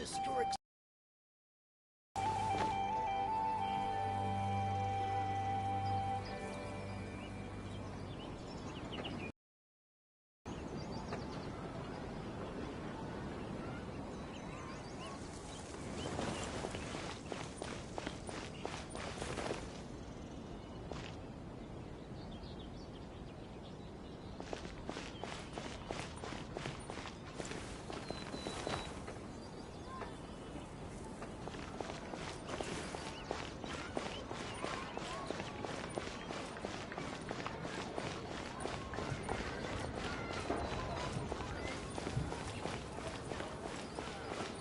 historic.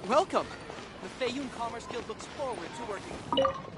Welcome! The Feiyun Commerce Guild looks forward to working.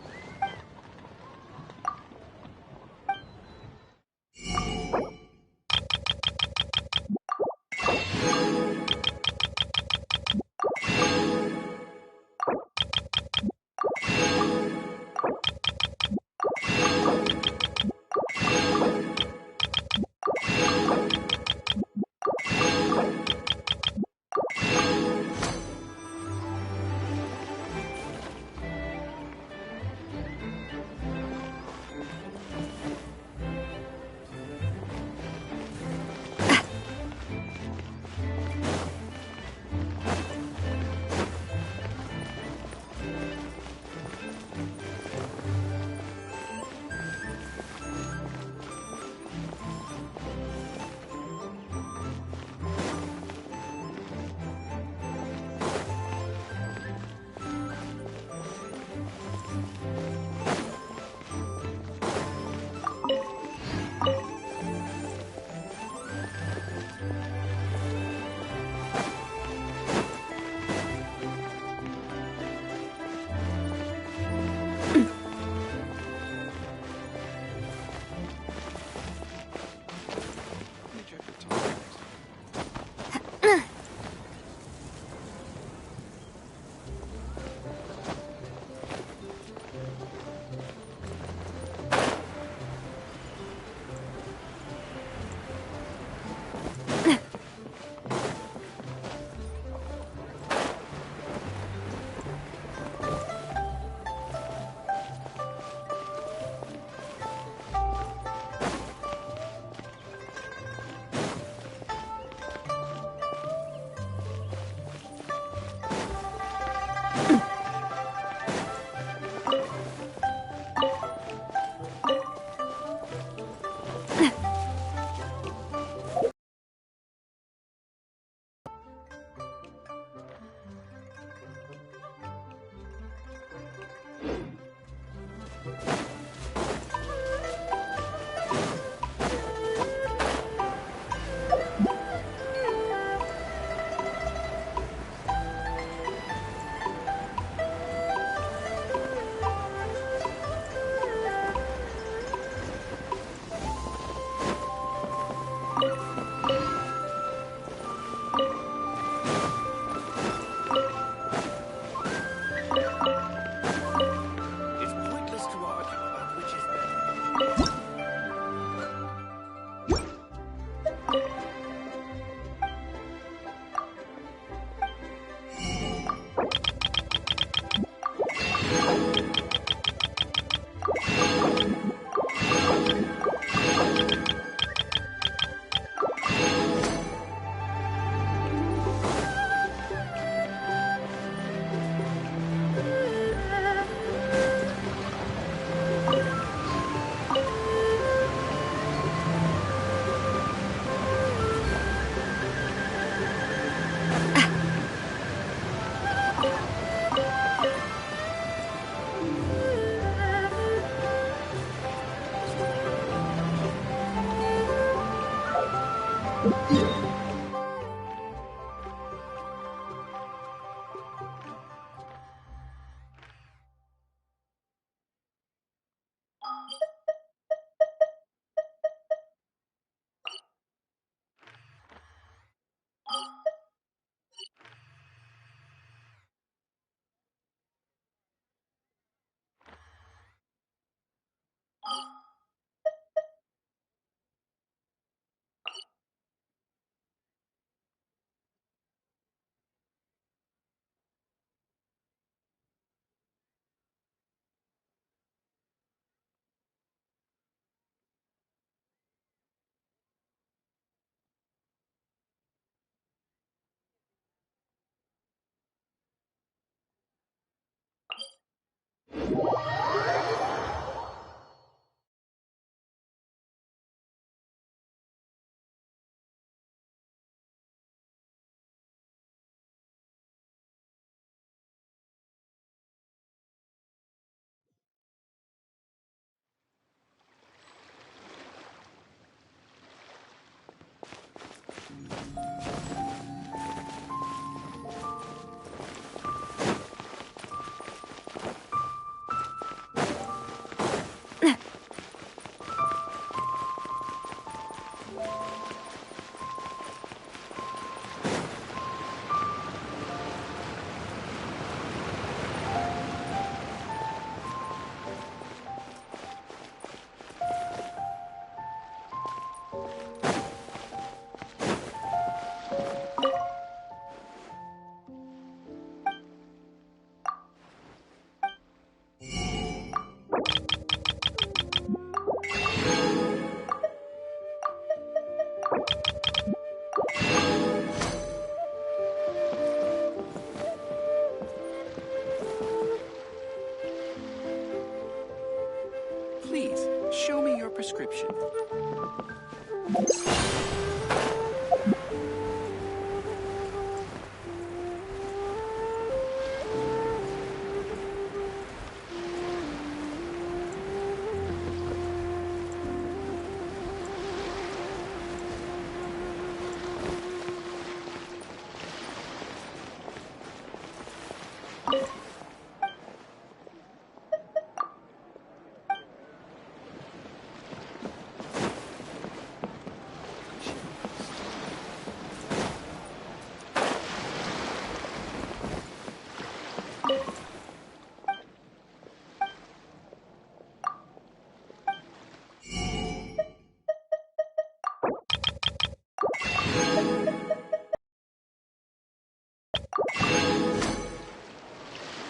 prescription.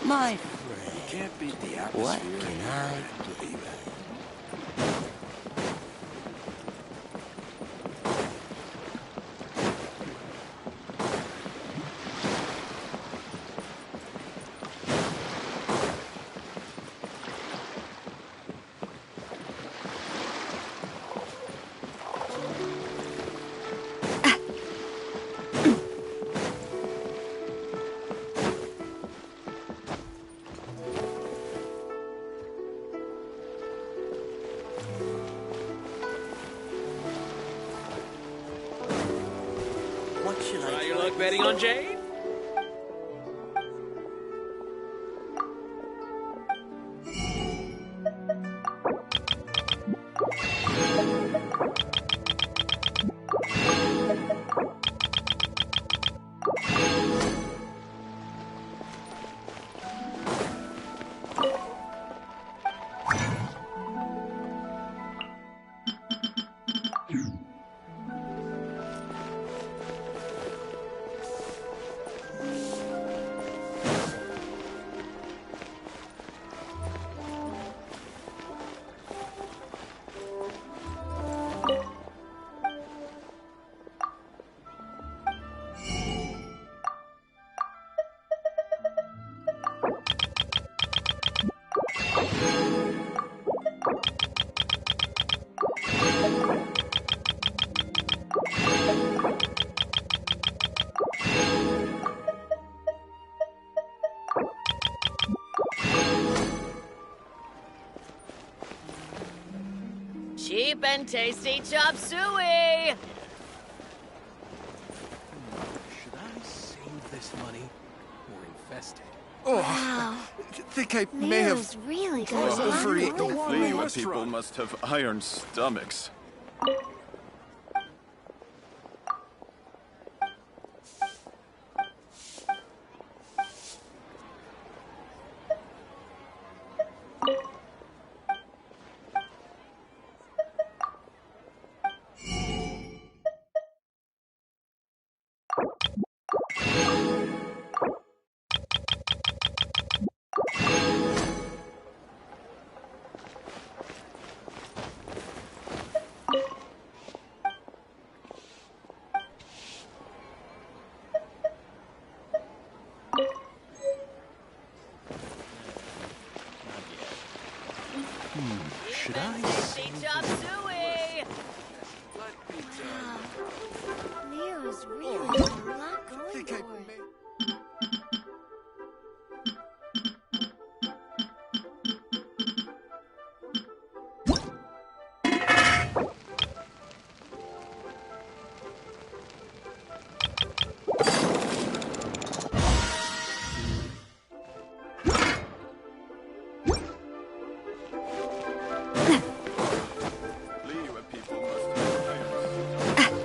My friend, You can't beat the atmosphere. what can I do? What should I do? You look betting on Jade? Cheap and tasty chop suey! Should I save this money or invest it? Oh, Wow. I think I may have Neil's really good. overeaten. Navia people must have iron stomachs. Should I Tasty save chop this? suey! Wow. Neil's really got a lot I going think I for it. may... Navia people must have iron stomachs.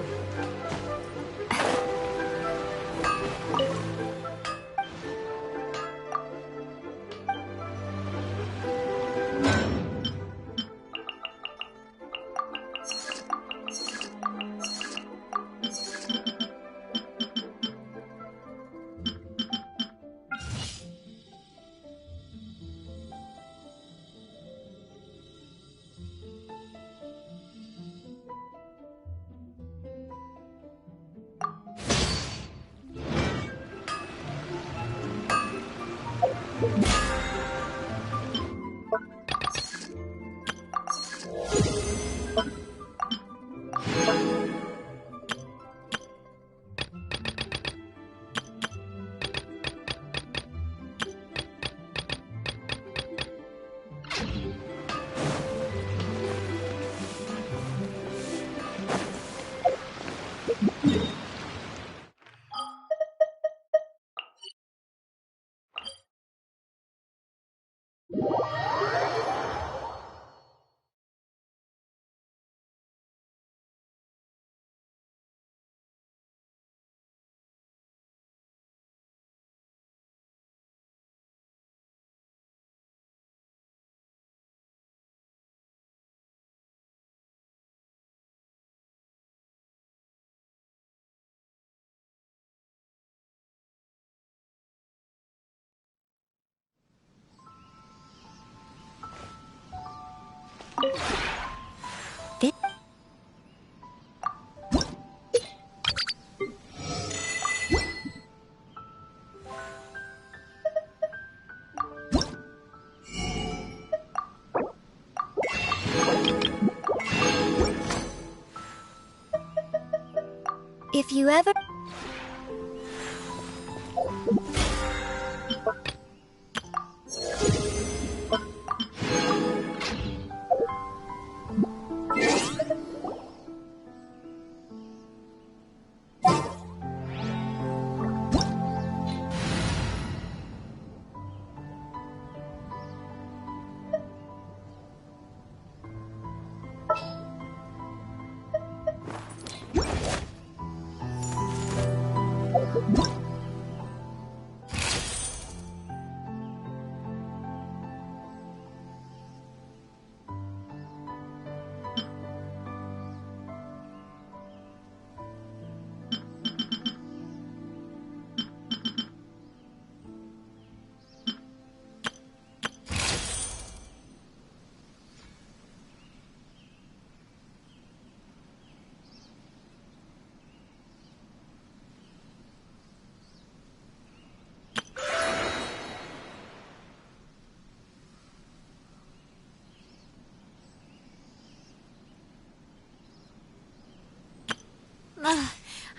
If you ever...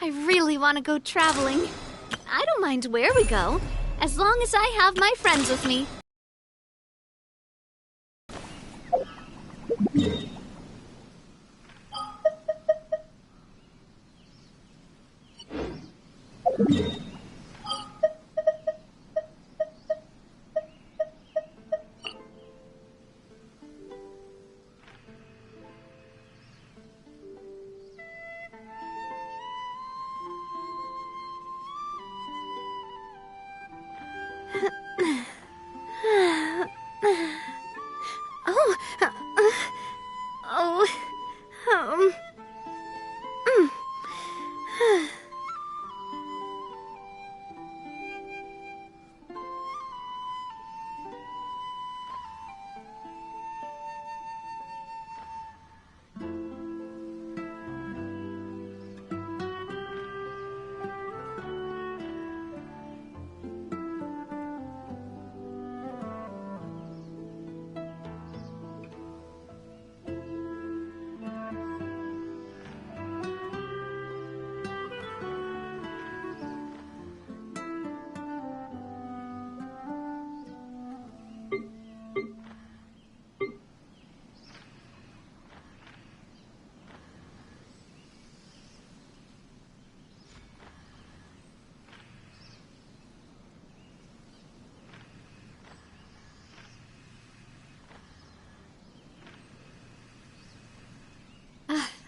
I really want to go traveling. I don't mind where we go, as long as I have my friends with me.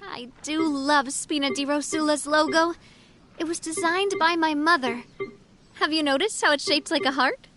I do love Spina di Rosula's logo. It was designed by my mother. Have you noticed how it's shaped like a heart?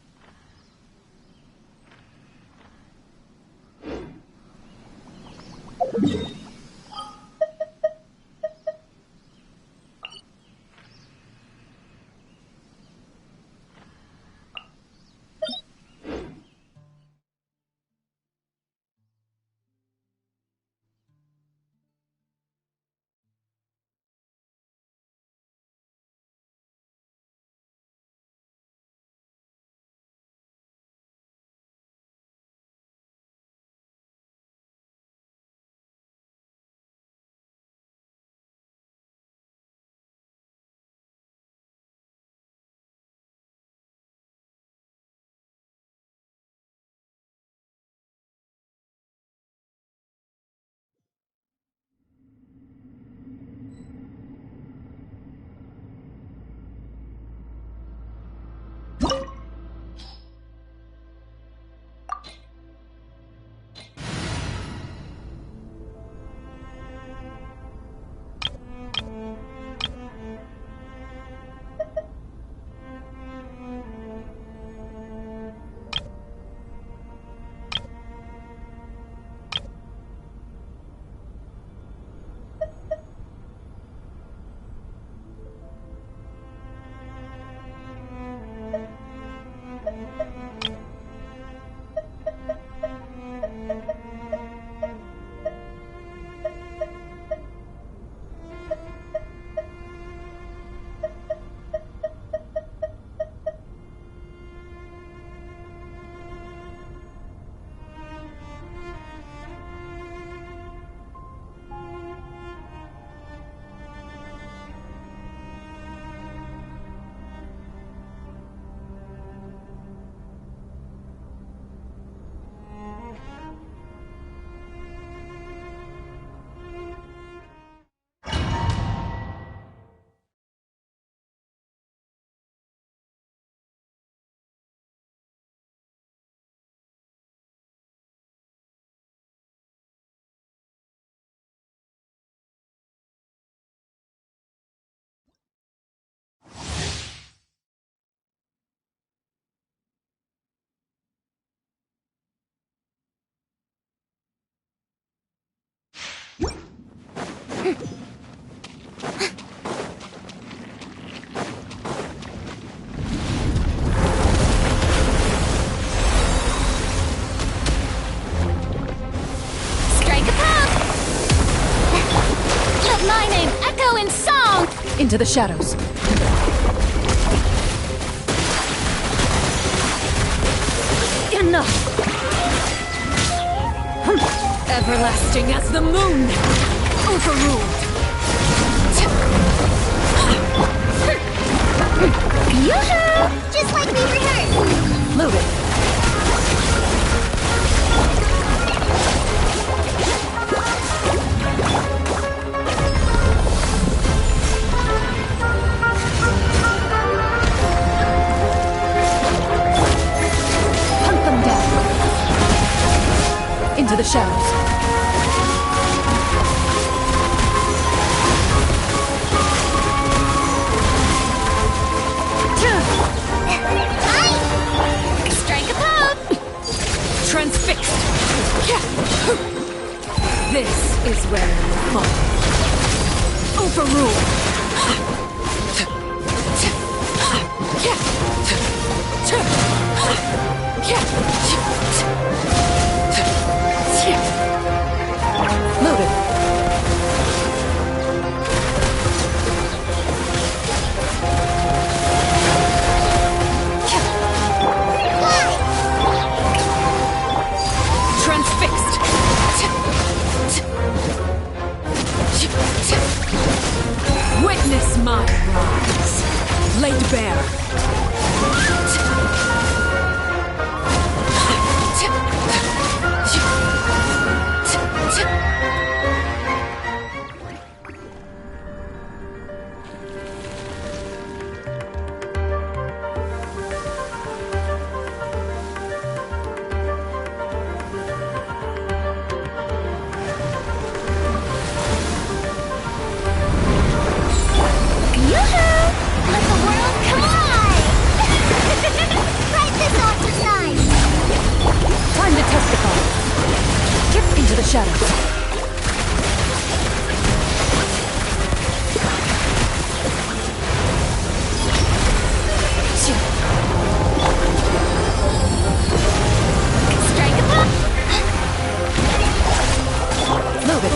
Strike a pop! Let my name echo in song! Into the shadows. Enough! Everlasting as the moon! Overruled! Yoo-hoo! Just like we rehearsed! Loaded. Hunt them down. Into the shadows. Strike a pop! Transfixed! This is where you fall. Overruled! Loaded. Transfixed! Witness my rise, laid bare. Yoo-hoo! Let the world collide! Write this off to sign! Time to testify. Dip into the shadows. Strike a pop! Loaded.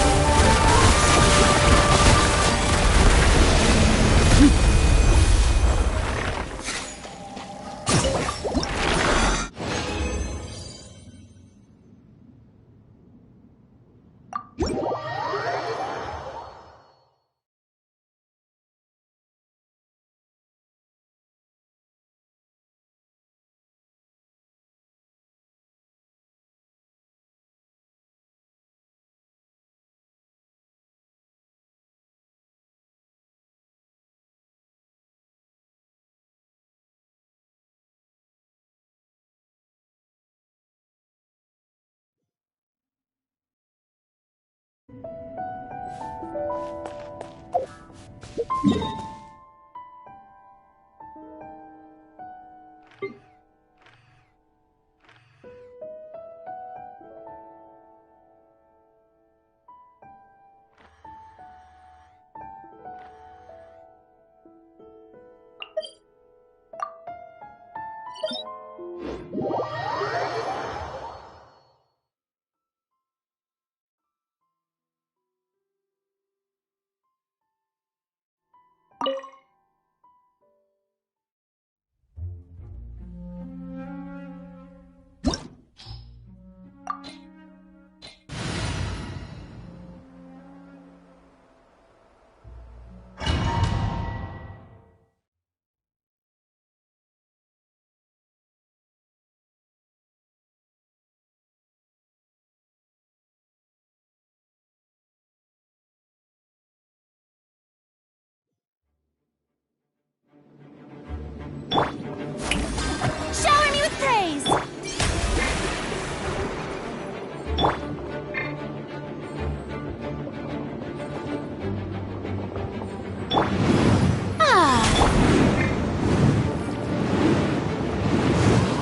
Shower me with praise!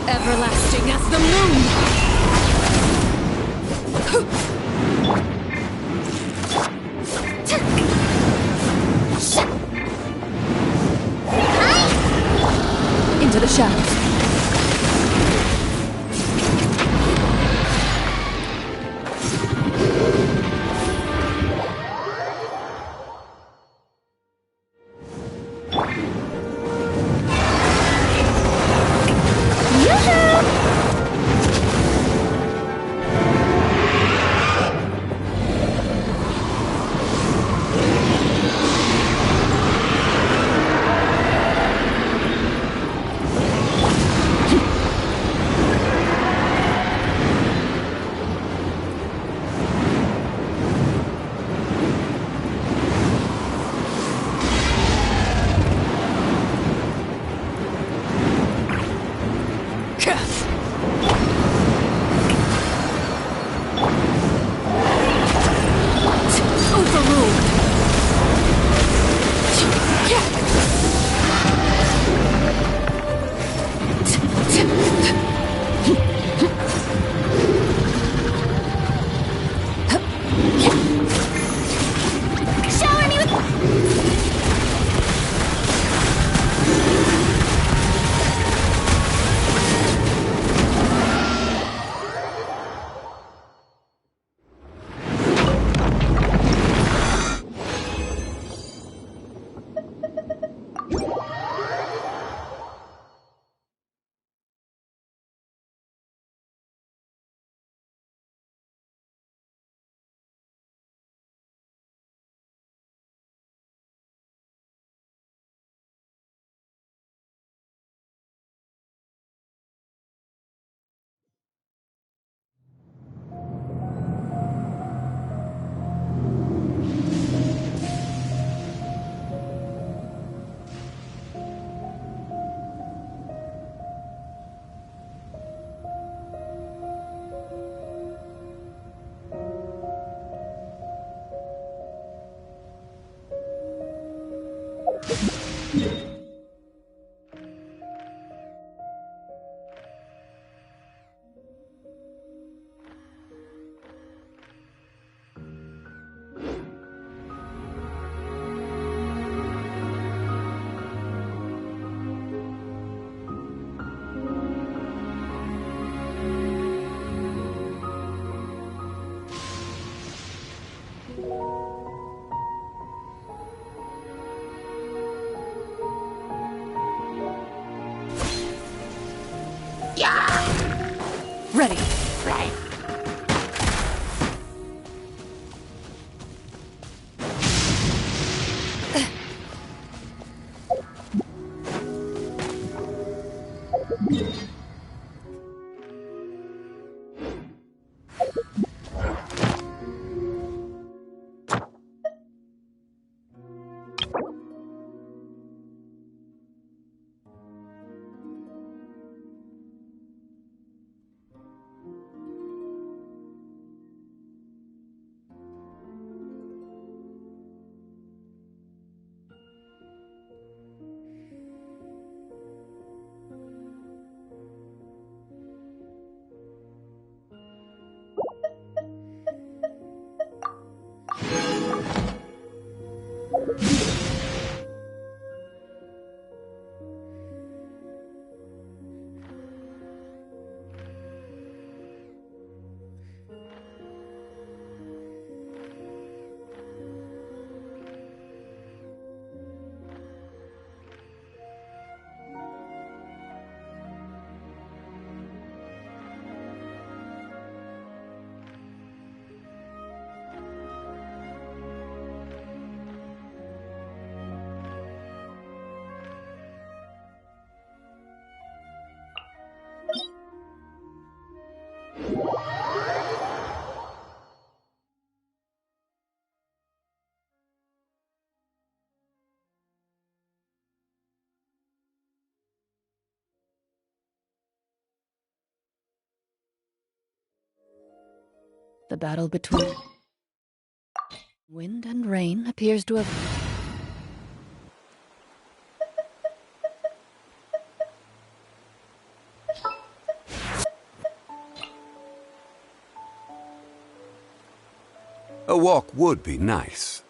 Everlasting as the moon! Shower me with... Ready. The battle between wind and rain appears to have... A walk would be nice.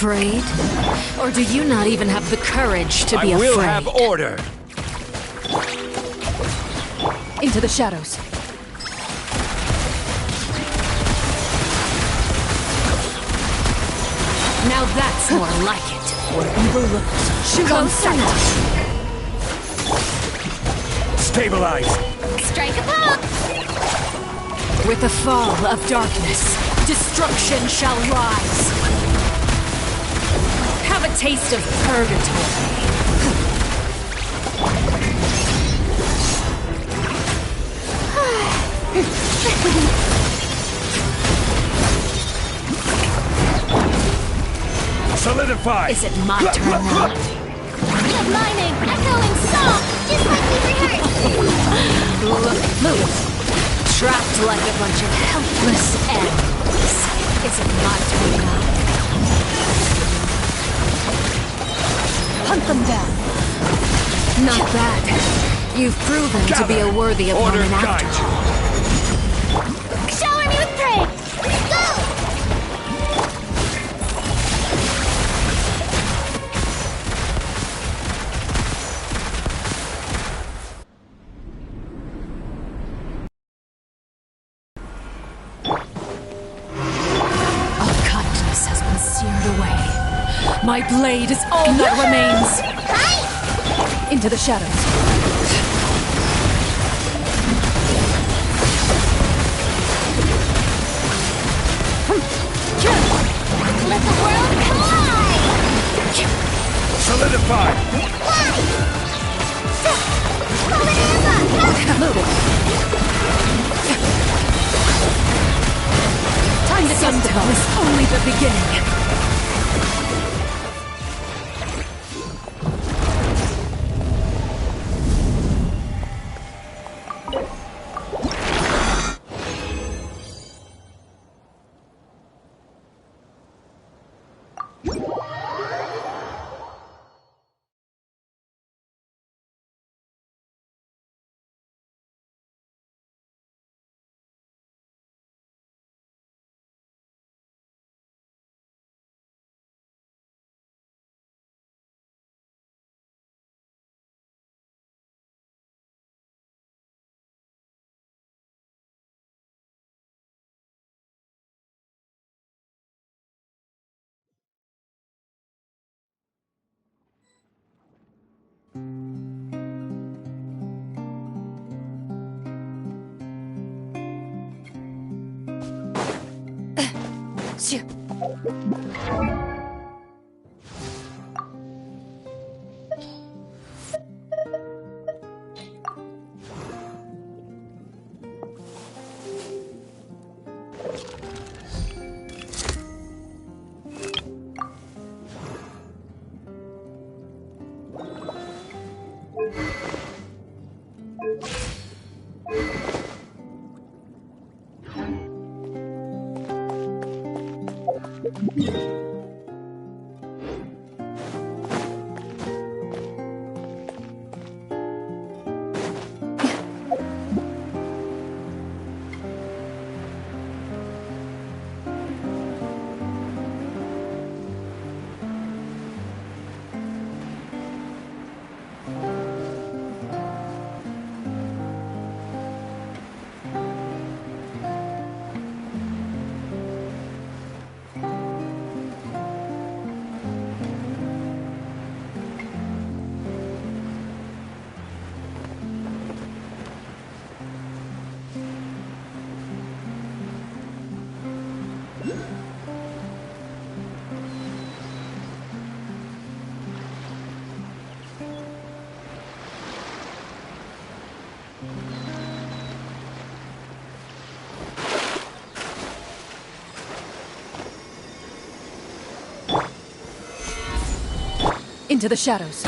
afraid? Or do you not even have the courage to be I afraid? will have order. Into the shadows. Now that's more like it. Where evil looks, shoot on sight. Stabilize. Strike a pop! With the fall of darkness, destruction shall rise. Have a taste of purgatory. Solidify. Is it my turn now? The mining, echoing song, just like we rehearsed! Move! Trapped like a bunch of helpless animals. Is it my turn now? Hunt them down. Not bad. You've proven to be a worthy opponent after all. Shower me with praise! Go! All kindness has been seared away. My blade is all that remains. Into the shadows. Let the world collide! Solidify. Loaded. Time to testicle is only the beginning. Into the shadows.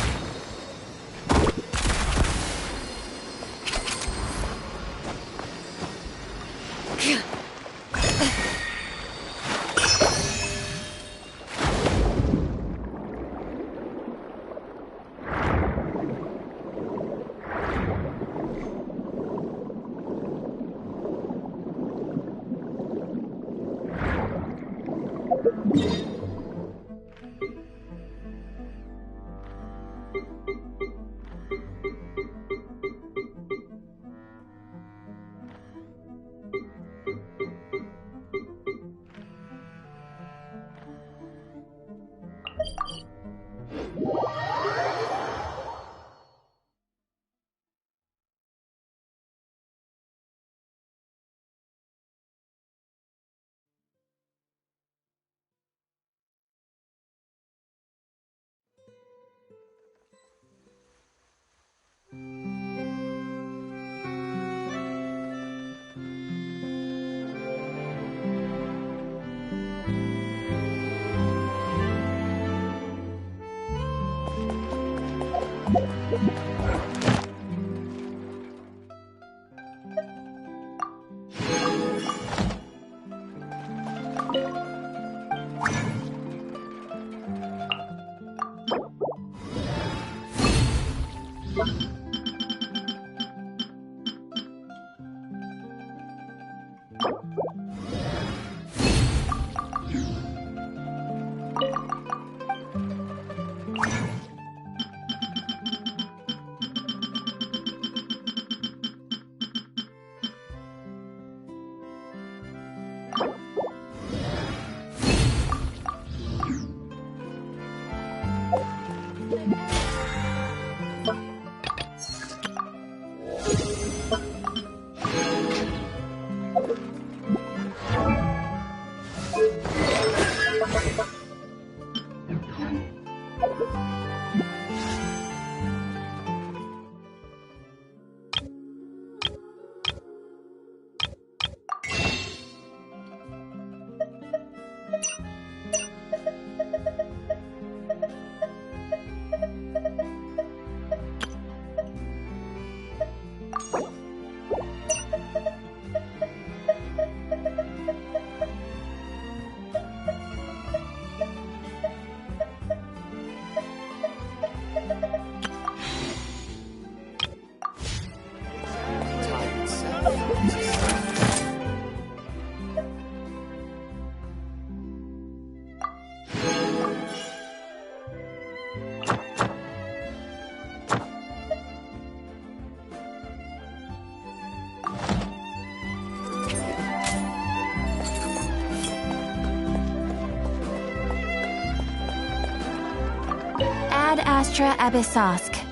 Ad Astra Abyssosk.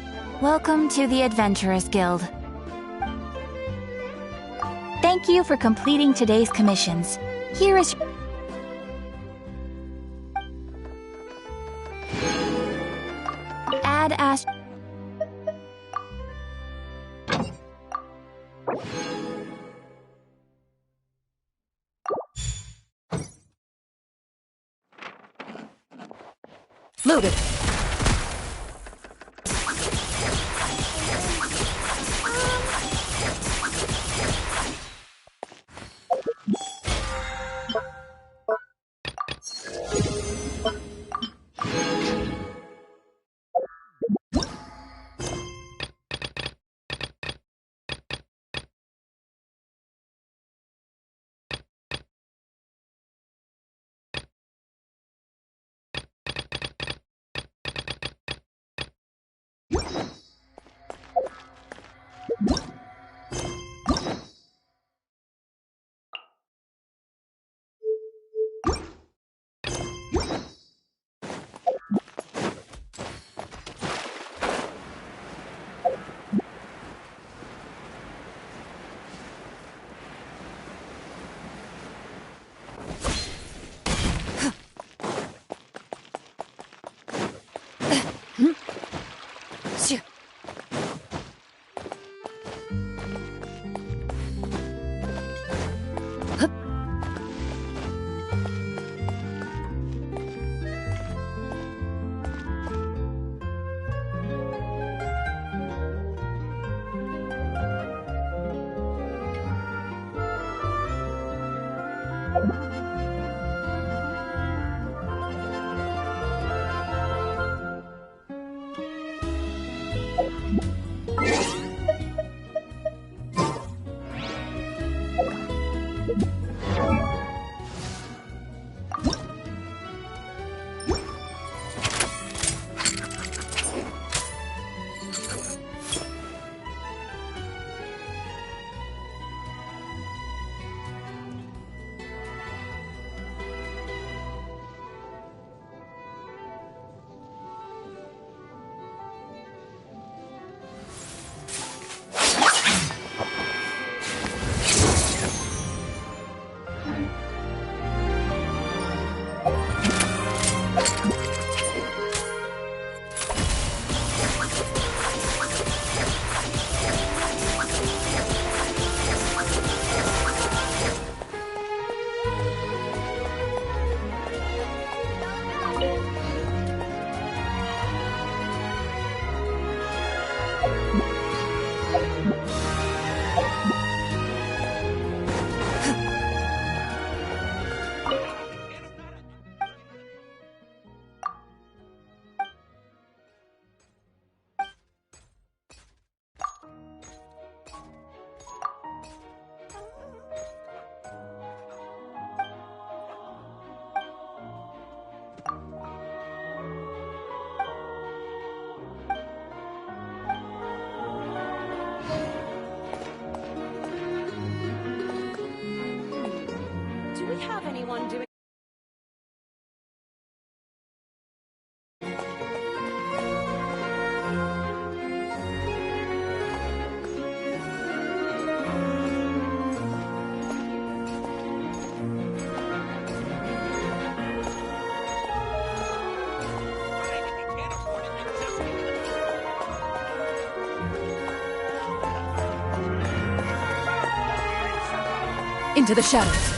Welcome to the Adventurers Guild. Thank you for completing today's commissions. Here is... Ad Astra... Loaded. Into the shadows.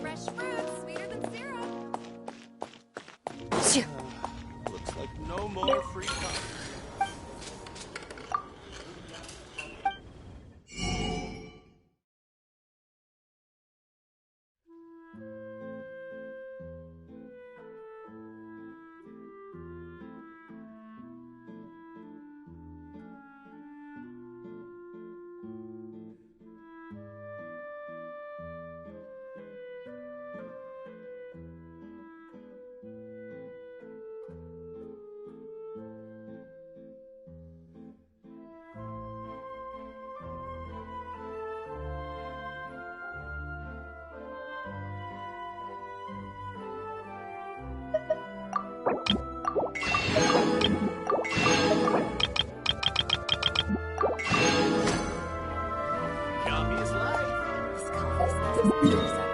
Fresh fruit, sweeter than syrup. Shoo. Looks like no more free time. Yummy is life. This coffee smells as good as ever.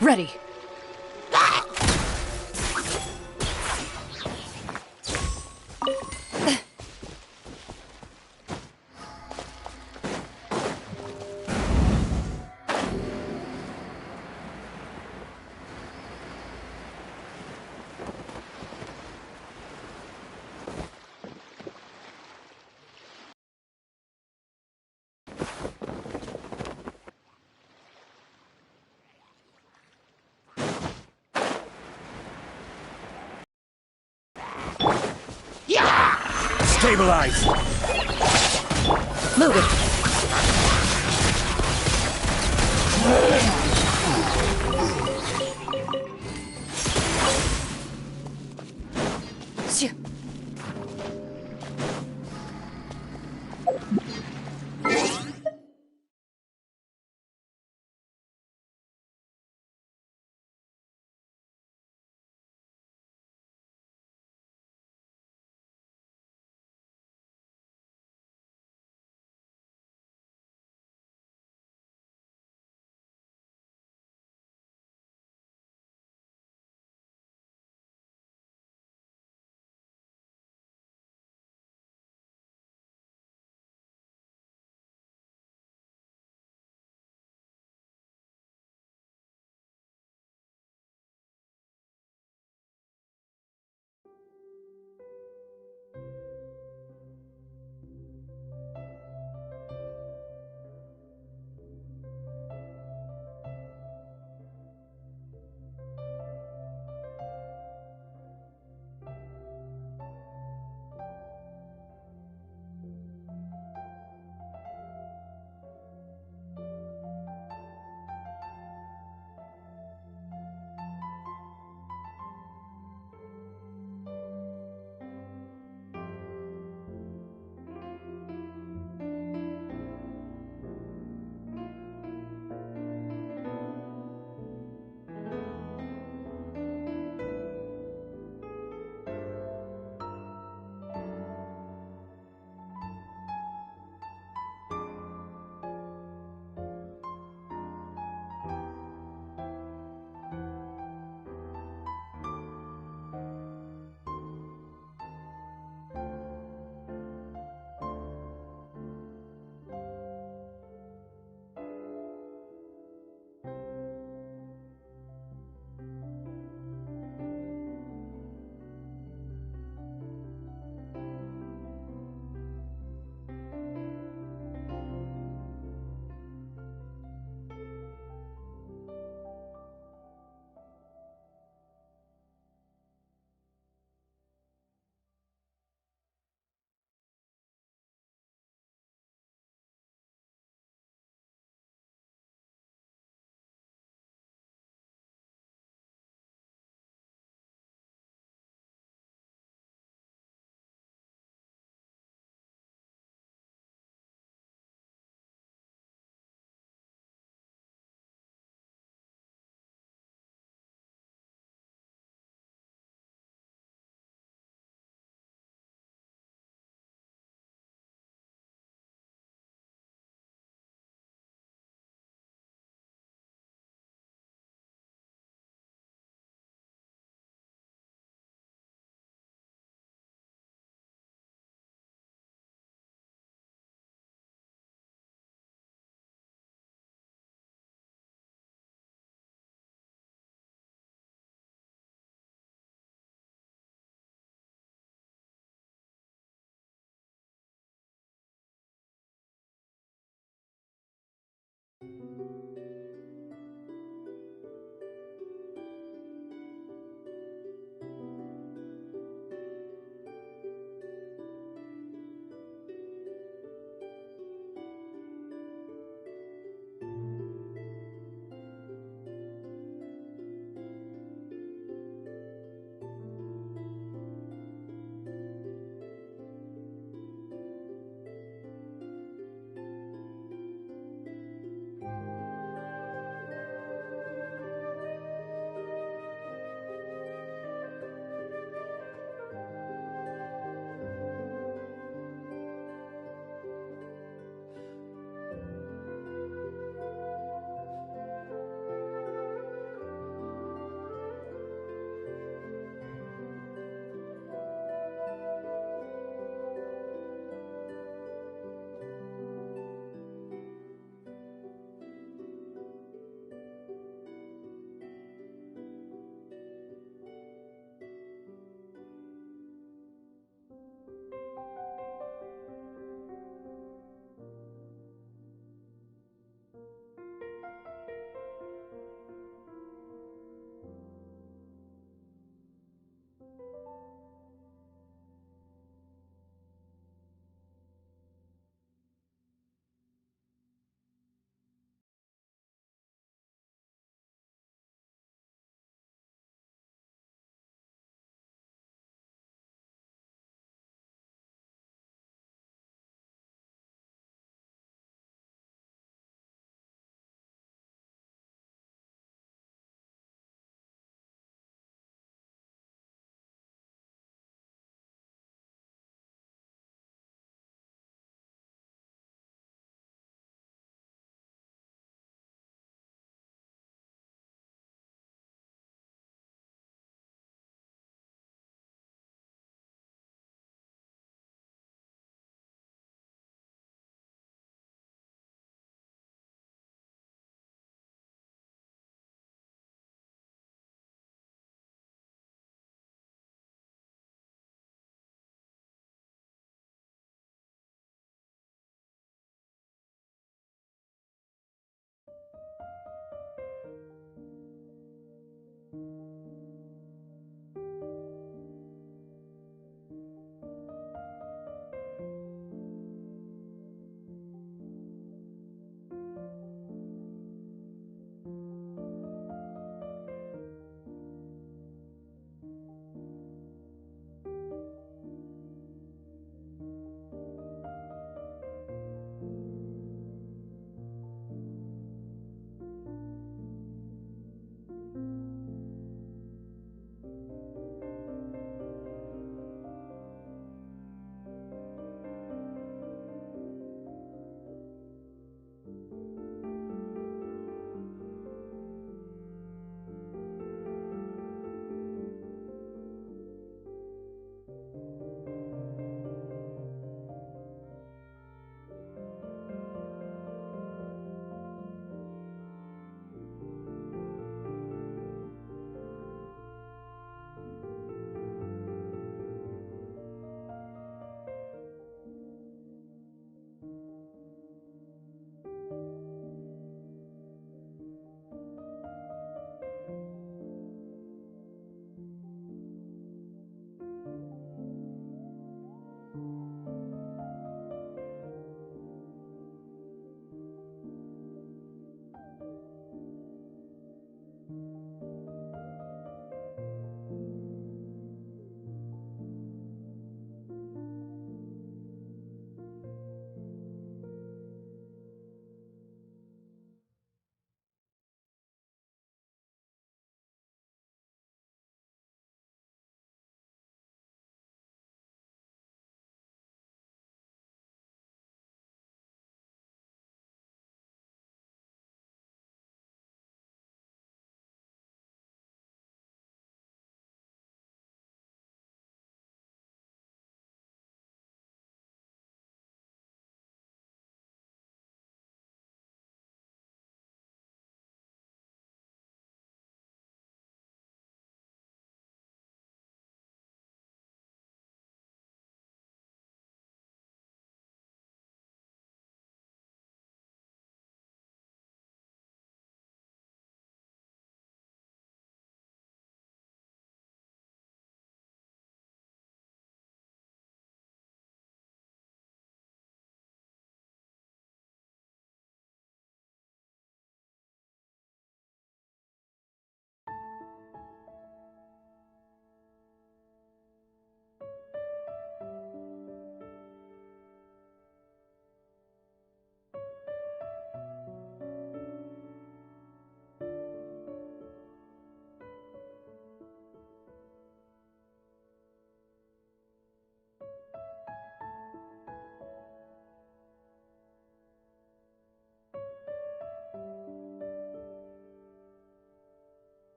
Ready. Stabilize! Loaded. Shoo.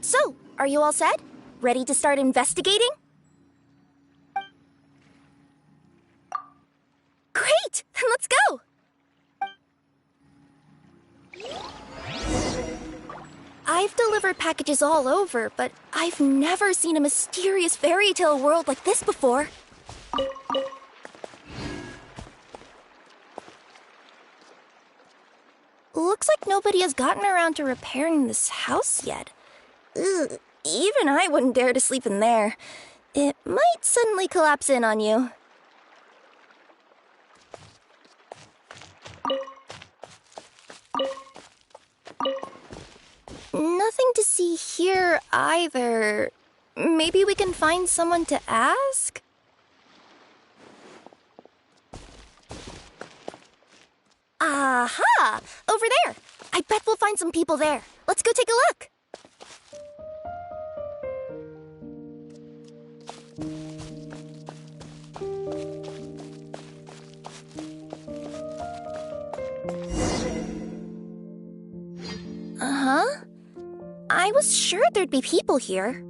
So, are you all set? Ready to start investigating? Great! Then let's go! I've delivered packages all over, but I've never seen a mysterious fairy tale world like this before. Looks like nobody has gotten around to repairing this house yet. Ugh, even I wouldn't dare to sleep in there. It might suddenly collapse in on you. Nothing to see here either. Maybe we can find someone to ask? Aha! Over there! I bet we'll find some people there. Let's go take a look. Uh-huh. I was sure there'd be people here.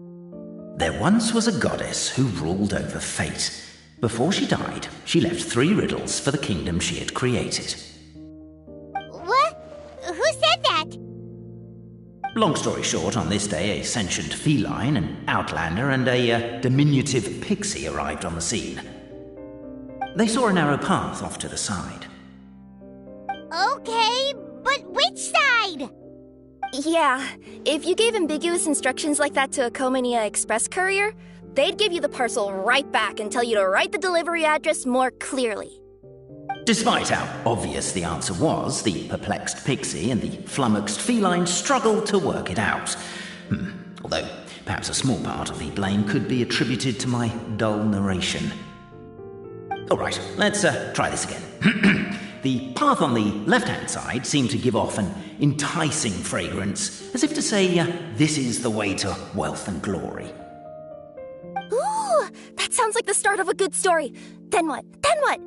There once was a goddess who ruled over fate. Before she died, she left 3 riddles for the kingdom she had created. What? Who said that? Long story short, on this day, a sentient feline, an outlander, and a diminutive pixie arrived on the scene. They saw a narrow path off to the side. Okay, but which side? Yeah, if you gave ambiguous instructions like that to a Comania Express courier, they'd give you the parcel right back and tell you to write the delivery address more clearly. Despite how obvious the answer was, the perplexed pixie and the flummoxed feline struggled to work it out. Although, perhaps a small part of the blame could be attributed to my dull narration. Alright, let's try this again. The path on the left-hand side seemed to give off an enticing fragrance, as if to say, this is the way to wealth and glory. Ooh, that sounds like the start of a good story. Then what? Then what?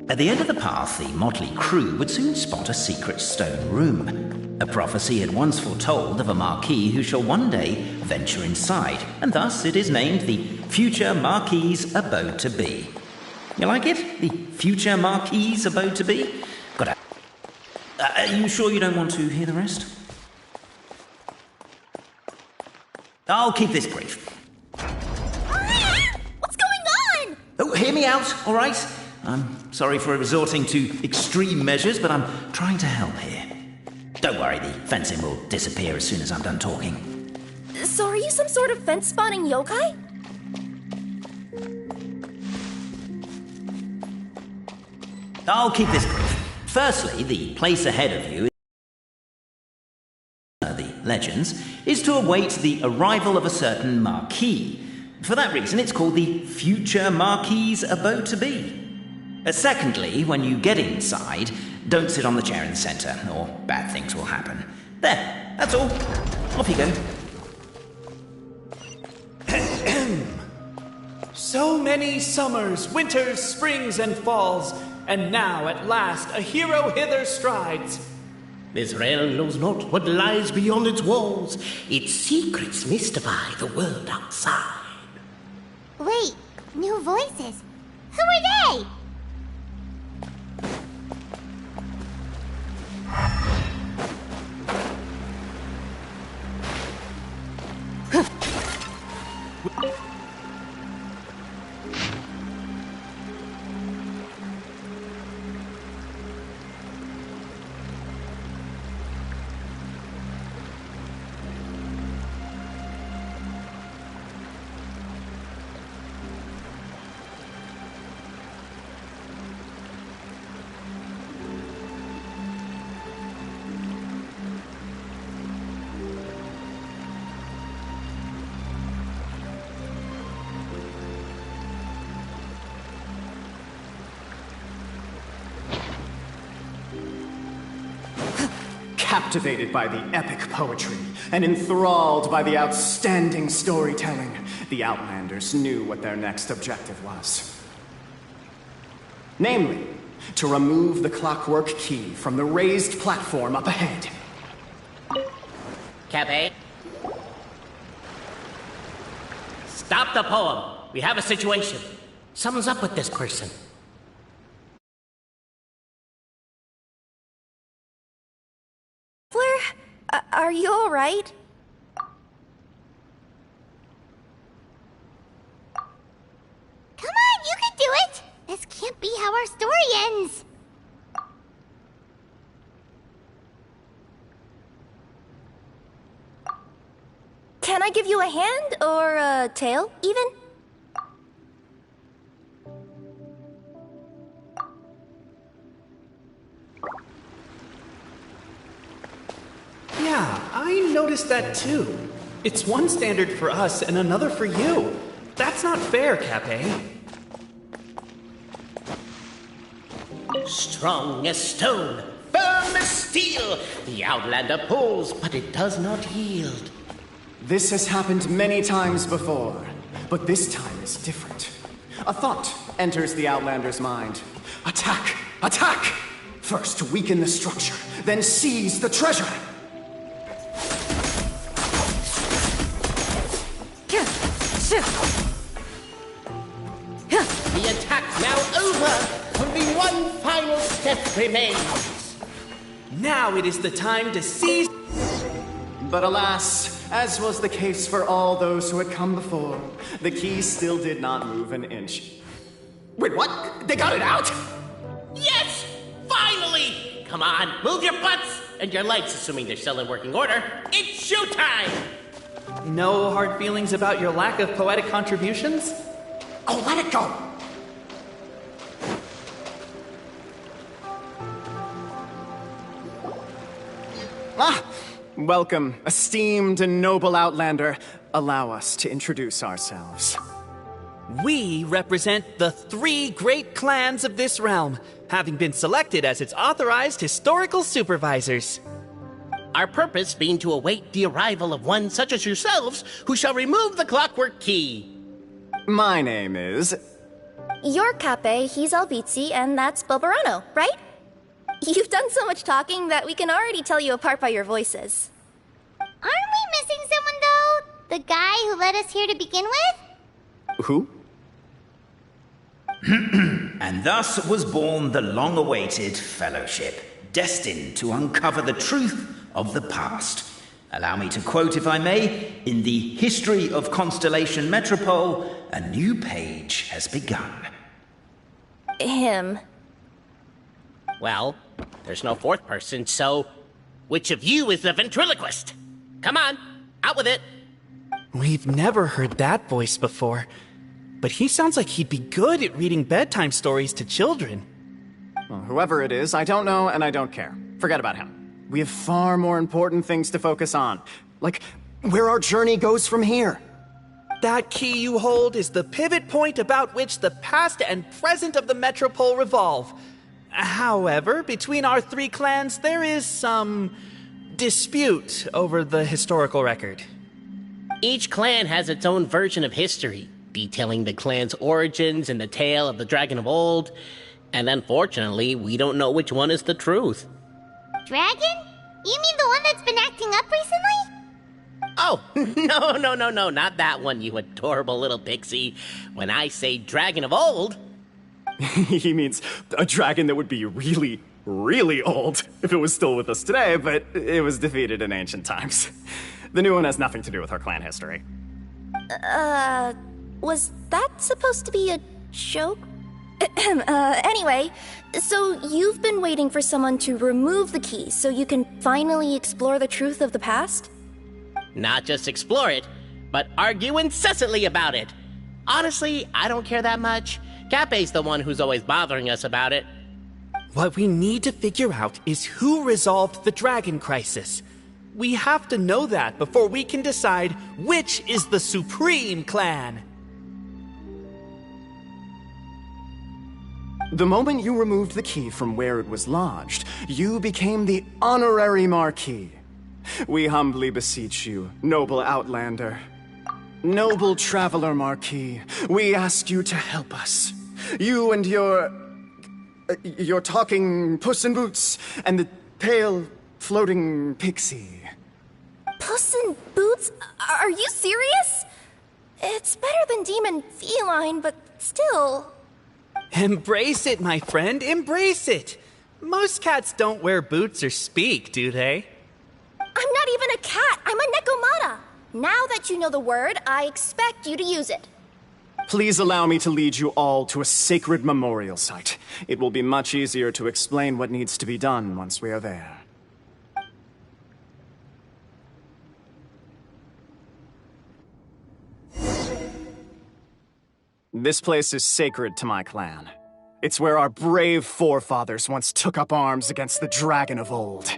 At the end of the path, the motley crew would soon spot a secret stone room. A prophecy had once foretold of a Marquis who shall one day venture inside, and thus it is named the future Marquis's abode to be. You like it? The future Marquis's abode to be? Got it. Are you sure you don't want to hear the rest? I'll keep this brief. What's going on? Oh, hear me out, all right? I'm sorry for resorting to extreme measures, but I'm trying to help here. Don't worry, the fencing will disappear as soon as I'm done talking. So are you some sort of fence-spotting yokai? I'll keep this brief. Firstly, the place ahead of you, the legends, is to await the arrival of a certain Marquis. For that reason, it's called the future Marquis's abode to be. Secondly, when you get inside, don't sit on the chair in the centre, or bad things will happen. There, that's all. Off you go. So many summers, winters, springs, and falls, and now at last a hero hither strides. This realm knows not what lies beyond its walls. Its secrets mystify the world outside. Wait, new voices. Who are they? Captivated by the epic poetry and enthralled by the outstanding storytelling, the Outlanders knew what their next objective was. Namely, to remove the clockwork key from the raised platform up ahead. Cafe? Stop the poem. We have a situation. Something's up with this person. Fleur, are you alright? Come on, you can do it! This can't be how our story ends! Can I give you a hand, or a tail, even? Yeah, I noticed that too. It's one standard for us and another for you. That's not fair, Cape. Strong as stone, firm as steel. The Outlander pulls, but it does not yield. This has happened many times before, but this time is different. A thought enters the Outlander's mind. Attack! Attack! First weaken the structure, then seize the treasure! The attack's now over. Only one final step remains. Now it is the time to seize... But alas, as was the case for all those who had come before, the key still did not move an inch. Wait, what? They got it out? Yes! Finally! Come on, move your butts! And your legs, assuming they're still in working order. It's showtime! No hard feelings about your lack of poetic contributions? Oh, let it go! Ah! Welcome, esteemed and noble Outlander. Allow us to introduce ourselves. We represent the 3 great clans of this realm, having been selected as its authorized historical supervisors. Our purpose being to await the arrival of one such as yourselves, who shall remove the clockwork key. My name is... You're Cape, he's Albizzi, and that's Bobarano, right? You've done so much talking that we can already tell you apart by your voices. Aren't we missing someone, though? The guy who led us here to begin with? Who? And thus was born the long-awaited fellowship, destined to uncover the truth of the past. Allow me to quote, if I may, in the history of Constellation Metropole, a new page has begun. Him. Well, there's no fourth person, so which of you is the ventriloquist? Come on, out with it. We've never heard that voice before, but he sounds like he'd be good at reading bedtime stories to children. Well, whoever it is, I don't know and I don't care. Forget about him. We have far more important things to focus on, like where our journey goes from here. That key you hold is the pivot point about which the past and present of the Metropole revolve. However, between our 3 clans, there is some dispute over the historical record. Each clan has its own version of history, detailing the clan's origins and the tale of the Dragon of Old, and unfortunately, we don't know which one is the truth. Dragon? You mean the one that's been acting up recently? Oh, no, not that one, you adorable little pixie. When I say Dragon of Old... He means a dragon that would be really, really old if it was still with us today, but it was defeated in ancient times. The new one has nothing to do with our clan history. Was that supposed to be a joke? Anyway, so you've been waiting for someone to remove the key so you can finally explore the truth of the past? Not just explore it, but argue incessantly about it. Honestly, I don't care that much. Cape's the one who's always bothering us about it. What we need to figure out is who resolved the dragon crisis. We have to know that before we can decide which is the supreme clan. The moment you removed the key from where it was lodged, you became the honorary Marquis. We humbly beseech you, noble Outlander. Noble Traveler Marquis, we ask you to help us. You and your... You're talking Puss in Boots and the pale, floating pixie. Puss in Boots? Are you serious? It's better than demon feline, but still. Embrace it, my friend, embrace it. Most cats don't wear boots or speak, do they? I'm not even a cat, I'm a Nekomata. Now that you know the word, I expect you to use it. Please allow me to lead you all to a sacred memorial site. It will be much easier to explain what needs to be done once we are there. This place is sacred to my clan. It's where our brave forefathers once took up arms against the dragon of old.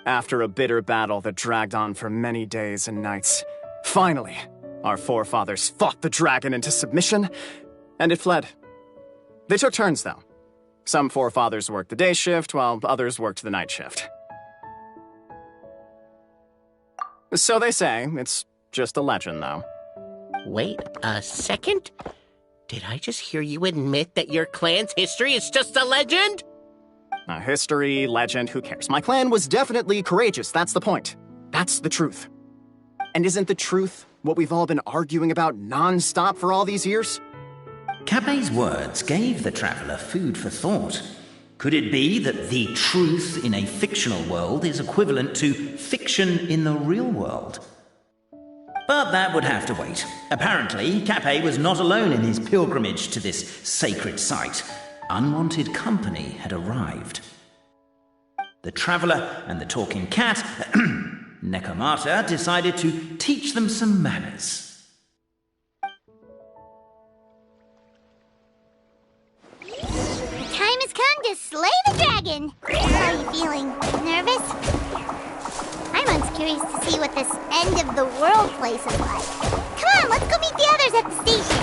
After a bitter battle that dragged on for many days and nights, finally, our forefathers fought the dragon into submission, and it fled. They took turns, though. Some forefathers worked the day shift, while others worked the night shift. So they say. It's just a legend, though. Wait a second? Did I just hear you admit that your clan's history is just a legend? History, legend, who cares? My clan was definitely courageous, that's the point. That's the truth. And isn't the truth what we've all been arguing about non-stop for all these years? Capet's words gave the traveler food for thought. Could it be that the truth in a fictional world is equivalent to fiction in the real world? But that would have to wait. Apparently, Capet was not alone in his pilgrimage to this sacred site. Unwanted company had arrived. The traveler and the talking cat, Nekomata, decided to teach them some manners. Time has come to slay the dragon. How are you feeling? Nervous? I'm most curious to see what this end of the world place is like. Come on, let's go meet the others at the station.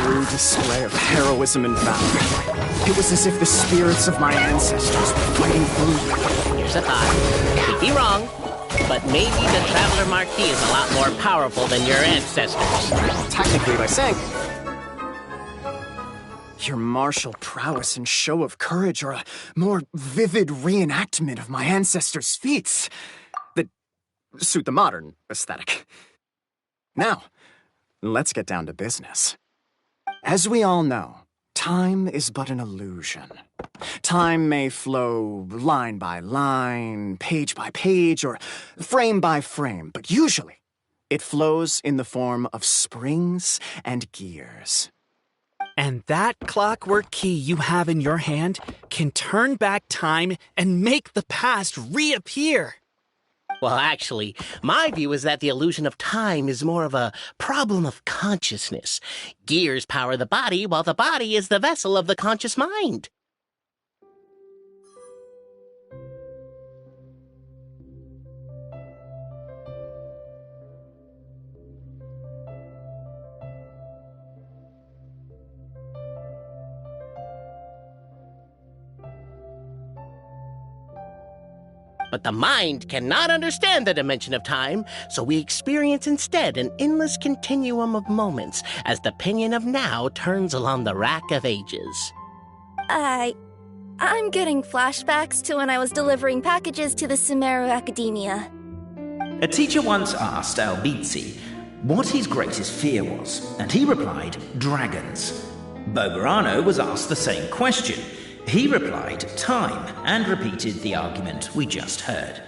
True display of heroism and valor. It was as if the spirits of my ancestors were fighting through. Here's a thought. Could be wrong, but maybe the Traveler Marquis is a lot more powerful than your ancestors. Technically, by saying, your martial prowess and show of courage are a more vivid reenactment of my ancestors' feats that suit the modern aesthetic. Now, let's get down to business. As we all know, time is but an illusion. Time may flow line by line, page by page, or frame by frame, but usually it flows in the form of springs and gears. And that clockwork key you have in your hand can turn back time and make the past reappear. Well, actually, my view is that the illusion of time is more of a problem of consciousness. Gears power the body, while the body is the vessel of the conscious mind. But the mind cannot understand the dimension of time, so we experience instead an endless continuum of moments as the pinion of now turns along the rack of ages. I'm getting flashbacks to when I was delivering packages to the Sumeru Academia. A teacher once asked Albizzi what his greatest fear was, and he replied, dragons. Boberano was asked the same question. He replied, time, and repeated the argument we just heard.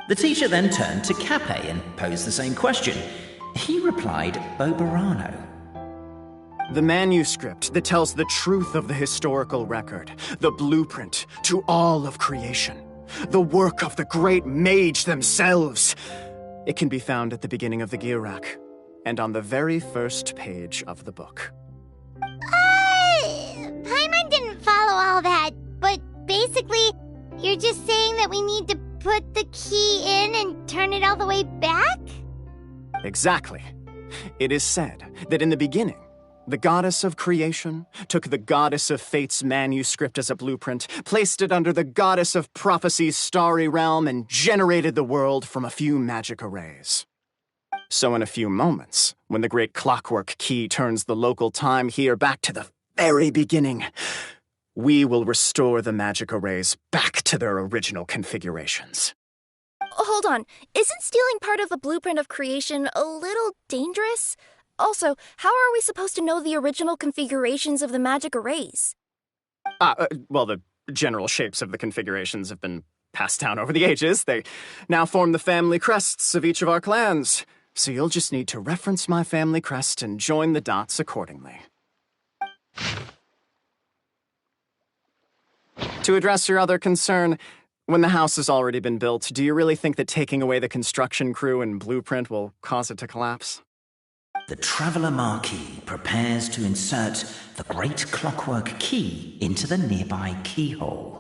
The teacher then turned to Capet and posed the same question. He replied, Boberano. The manuscript that tells the truth of the historical record, the blueprint to all of creation, the work of the great mage themselves. It can be found at the beginning of the gear rack, and on the very first page of the book. Paimon didn't follow all that, but basically, you're just saying that we need to put the key in and turn it all the way back? Exactly. It is said that in the beginning, the goddess of creation took the goddess of fate's manuscript as a blueprint, placed it under the goddess of prophecy's starry realm, and generated the world from a few magic arrays. So in a few moments, when the great clockwork key turns the local time here back to the very beginning, we will restore the magic arrays back to their original configurations. Hold on, isn't stealing part of the blueprint of creation a little dangerous? Also, how are we supposed to know the original configurations of the magic arrays? Well, the general shapes of the configurations have been passed down over the ages. They now form the family crests of each of our clans. So you'll just need to reference my family crest and join the dots accordingly. To address your other concern, when the house has already been built, do you really think that taking away the construction crew and blueprint will cause it to collapse? The Traveller Marquis prepares to insert the great clockwork key into the nearby keyhole.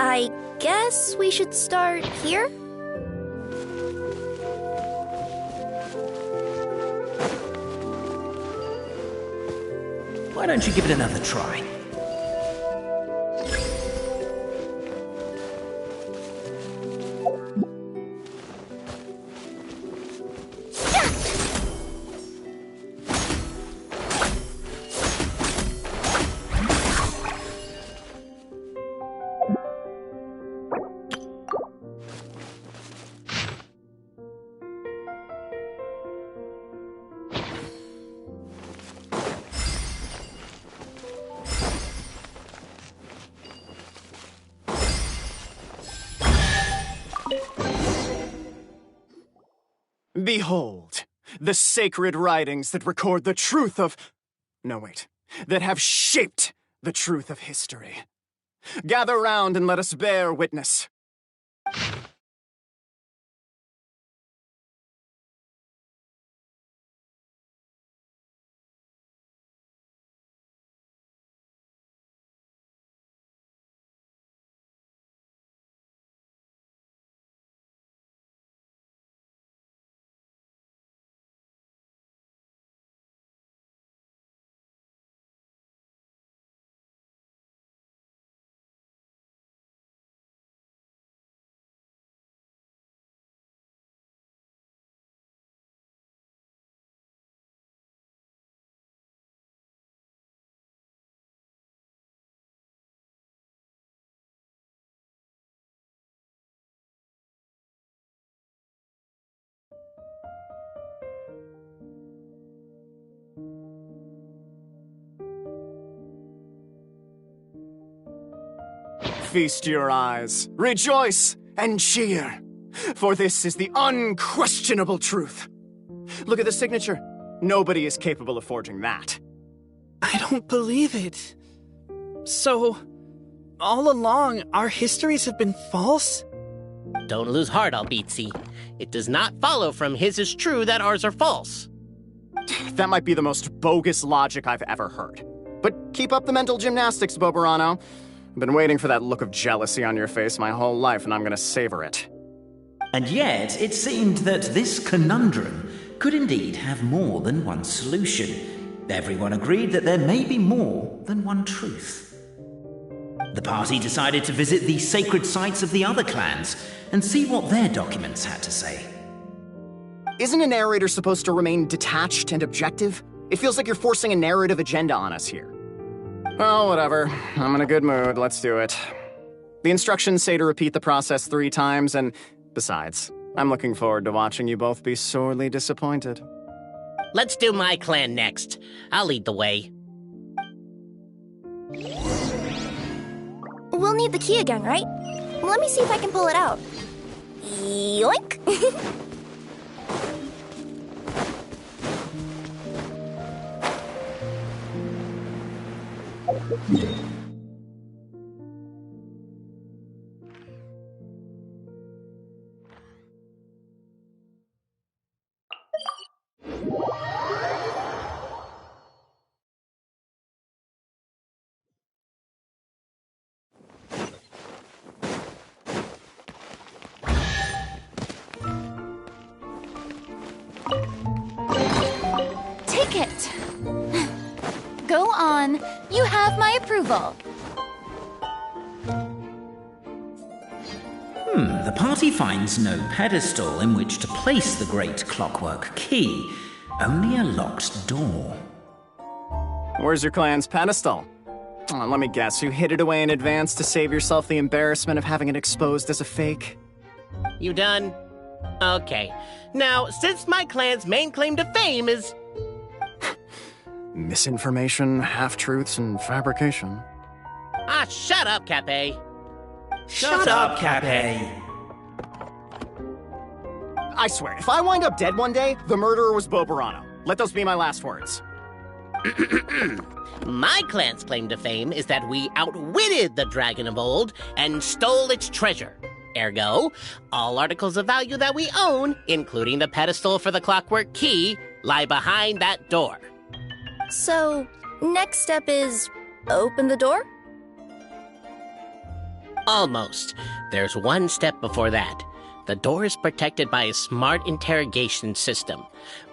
I guess we should start here? Why don't you give it another try? Behold, the sacred writings that record the truth of... No, wait. That have shaped the truth of history. Gather round and let us bear witness. Feast your eyes, rejoice, and cheer, for this is the unquestionable truth. Look at the signature. Nobody is capable of forging that. I don't believe it. So, all along, our histories have been false? Don't lose heart, Albizzi. It does not follow from his is true that ours are false. That might be the most bogus logic I've ever heard. But keep up the mental gymnastics, Boberano. I've been waiting for that look of jealousy on your face my whole life, and I'm gonna savor it. And yet, it seemed that this conundrum could indeed have more than one solution. Everyone agreed that there may be more than one truth. The party decided to visit the sacred sites of the other clans and see what their documents had to say. Isn't a narrator supposed to remain detached and objective? It feels like you're forcing a narrative agenda on us here. Well, whatever. I'm in a good mood. Let's do it. The instructions say to repeat the process 3 times, and besides, I'm looking forward to watching you both be sorely disappointed. Let's do my clan next. I'll lead the way. We'll need the key again, right? Let me see if I can pull it out. Yoink! Ticket! Go on. You have my approval. The party finds no pedestal in which to place the great clockwork key, only a locked door. Where's your clan's pedestal? Let me guess, you hid it away in advance to save yourself the embarrassment of having it exposed as a fake? You done? Okay. Now, since my clan's main claim to fame is... Misinformation, half-truths, and fabrication. Ah, shut up, Cape. Shut up, Cape. I swear, if I wind up dead one day, the murderer was Boberano. Let those be my last words. My clan's claim to fame is that we outwitted the dragon of old and stole its treasure. Ergo, all articles of value that we own, including the pedestal for the clockwork key, lie behind that door. So, next step is open the door? Almost. There's one step before that. The door is protected by a smart interrogation system.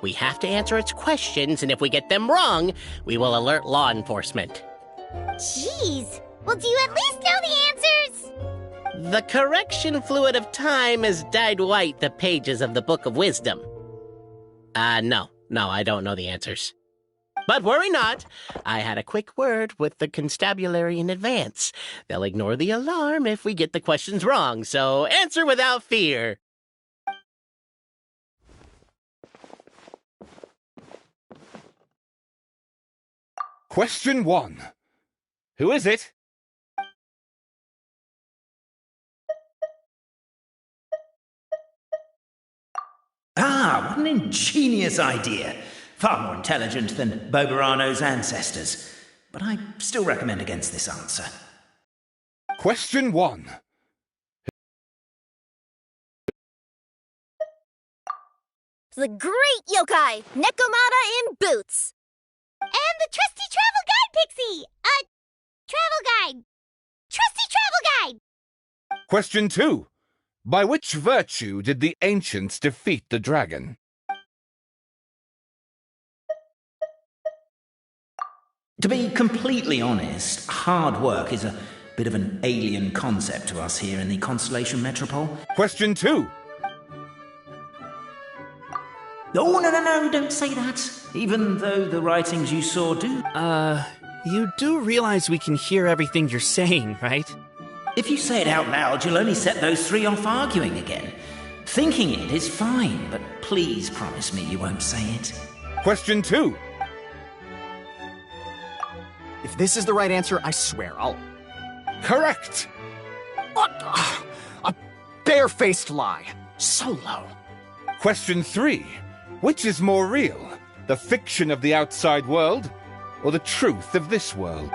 We have to answer its questions, and if we get them wrong, we will alert law enforcement. Jeez. Well, do you at least know the answers? The correction fluid of time has dyed white the pages of the Book of Wisdom. No, I don't know the answers. But worry not. I had a quick word with the constabulary in advance. They'll ignore the alarm if we get the questions wrong, so answer without fear. Question 1. Who is it? What an ingenious idea. Far more intelligent than Boberano's ancestors. But I still recommend against this answer. Question 1. The great yokai, Nekomata in boots. And the trusty travel guide, Pixie! Travel guide! Trusty travel guide! Question 2. By which virtue did the ancients defeat the dragon? To be completely honest, hard work is a bit of an alien concept to us here in the Constellation Metropole. Question 2. Oh, no, don't say that. Even though the writings you saw do. You do realize we can hear everything you're saying, right? If you say it out loud, you'll only set those 3 off arguing again. Thinking it is fine, but please promise me you won't say it. Question 2. If this is the right answer, I swear I'll... Correct! A barefaced lie. So low. Question 3. Which is more real? The fiction of the outside world, or the truth of this world?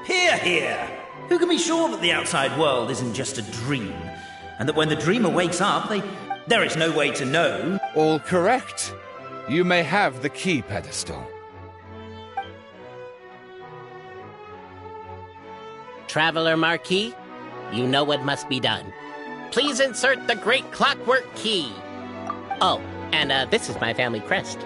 Hear, hear! Who can be sure that the outside world isn't just a dream? And that when the dreamer wakes up, there is no way to know. All correct. You may have the key pedestal. Traveler Marquis, you know what must be done. Please insert the great clockwork key. Oh, and this is my family crest.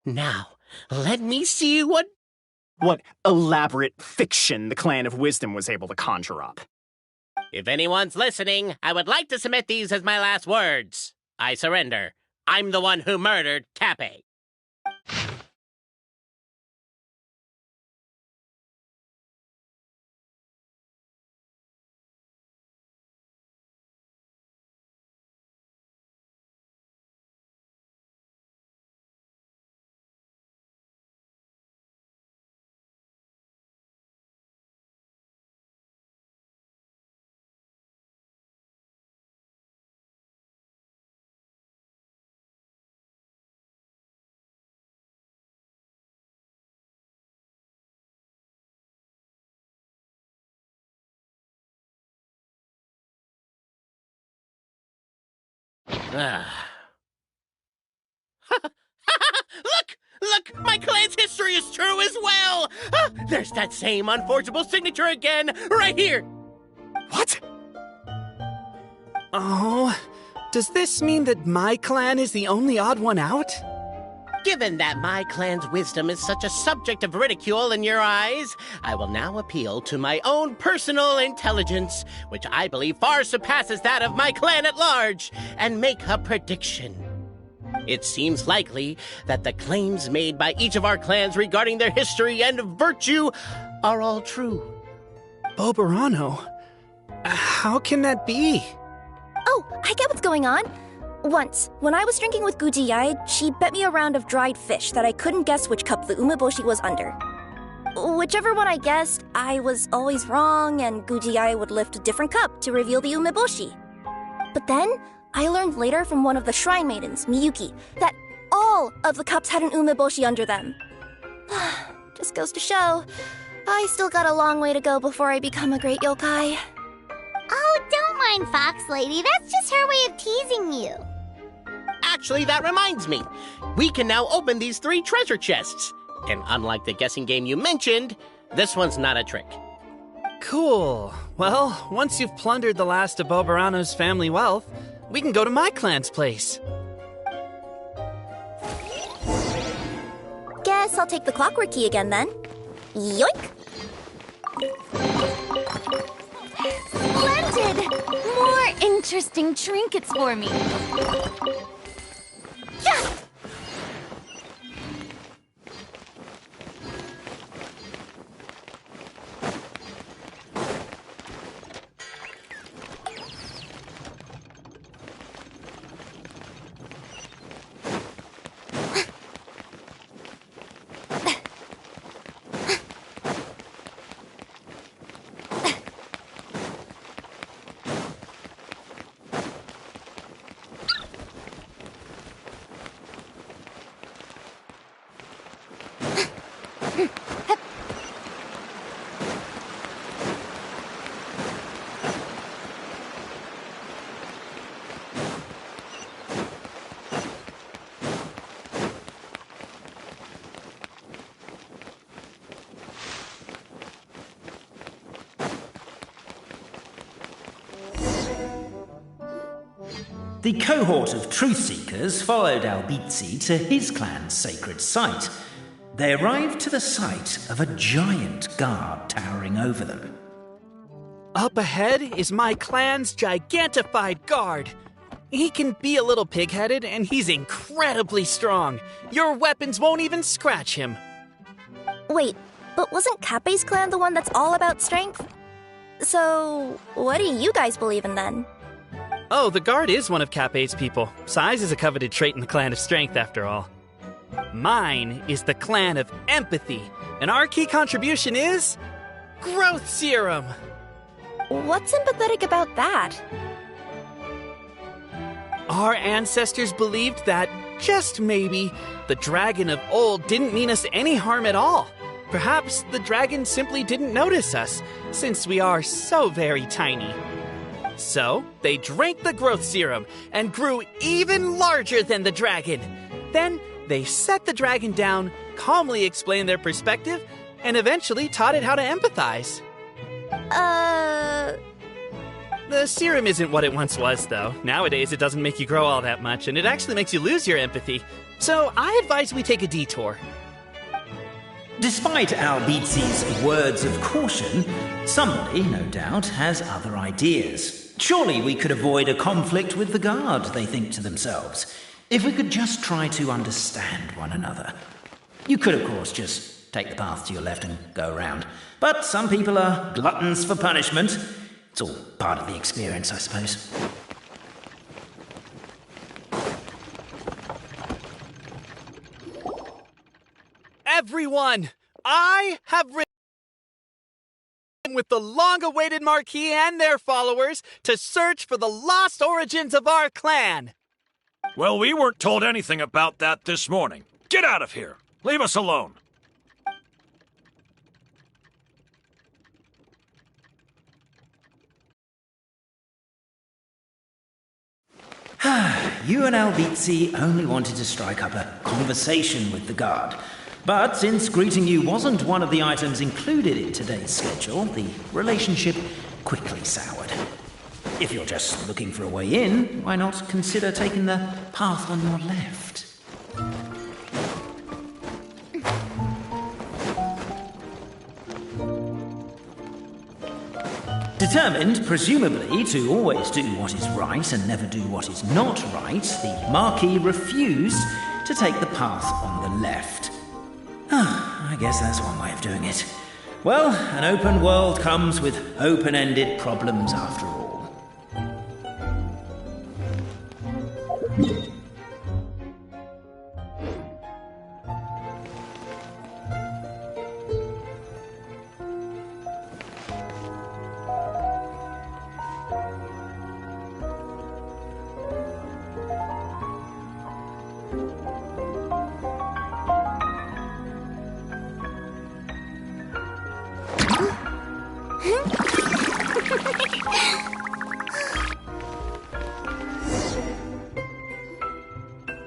Now, let me see what elaborate fiction the Clan of Wisdom was able to conjure up. If anyone's listening, I would like to submit these as my last words. I surrender. I'm the one who murdered Cappe. Look! My clan's history is true as well! There's that same unforgeable signature again, right here! What? Oh, does this mean that my clan is the only odd one out? Given that my clan's wisdom is such a subject of ridicule in your eyes, I will now appeal to my own personal intelligence, which I believe far surpasses that of my clan at large, and make a prediction. It seems likely that the claims made by each of our clans regarding their history and virtue are all true. Boberano? How can that be? Oh, I get what's going on. Once, when I was drinking with Gujiyai, she bet me a round of dried fish that I couldn't guess which cup the umeboshi was under. Whichever one I guessed, I was always wrong, and Gujiyai would lift a different cup to reveal the umeboshi. But then, I learned later from one of the shrine maidens, Miyuki, that all of the cups had an umeboshi under them. Just goes to show, I still got a long way to go before I become a great yokai. Oh, don't mind Fox Lady. That's just her way of teasing you. Actually, that reminds me. We can now open these 3 treasure chests. And unlike the guessing game you mentioned, this one's not a trick. Cool. Well, once you've plundered the last of Boberano's family wealth, we can go to my clan's place. Guess I'll take the clockwork key again then. Yoink! Splendid! More interesting trinkets for me. Yeah! The cohort of truth seekers followed Albizzi to his clan's sacred site. They arrived to the site of a giant guard towering over them. Up ahead is my clan's gigantified guard. He can be a little pig-headed, and he's incredibly strong. Your weapons won't even scratch him. Wait, but wasn't Cappe's clan the one that's all about strength? So, what do you guys believe in then? Oh, the guard is one of Cappe's people. Size is a coveted trait in the clan of strength, after all. Mine is the clan of empathy, and our key contribution is growth serum. What's empathetic about that? Our ancestors believed that, just maybe, the dragon of old didn't mean us any harm at all. Perhaps the dragon simply didn't notice us, since we are so very tiny. So, they drank the growth serum and grew even larger than the dragon. Then, they set the dragon down, calmly explained their perspective, and eventually taught it how to empathize. The serum isn't what it once was, though. Nowadays, it doesn't make you grow all that much, and it actually makes you lose your empathy. So I advise we take a detour. Despite Albizzi's words of caution, somebody, no doubt, has other ideas. Surely we could avoid a conflict with the guard, they think to themselves, if we could just try to understand one another. You could, of course, just take the path to your left and go around. But some people are gluttons for punishment. It's all part of the experience, I suppose. Everyone, I have ridden with the long-awaited Marquis and their followers to search for the lost origins of our clan. Well, we weren't told anything about that this morning. Get out of here. Leave us alone. You and Albizzi only wanted to strike up a conversation with the guard. But since greeting you wasn't one of the items included in today's schedule, the relationship quickly soured. If you're just looking for a way in, why not consider taking the path on your left? Determined, presumably, to always do what is right and never do what is not right, the Marquis refused to take the path on the left. I guess that's one way of doing it. Well, an open world comes with open-ended problems after all.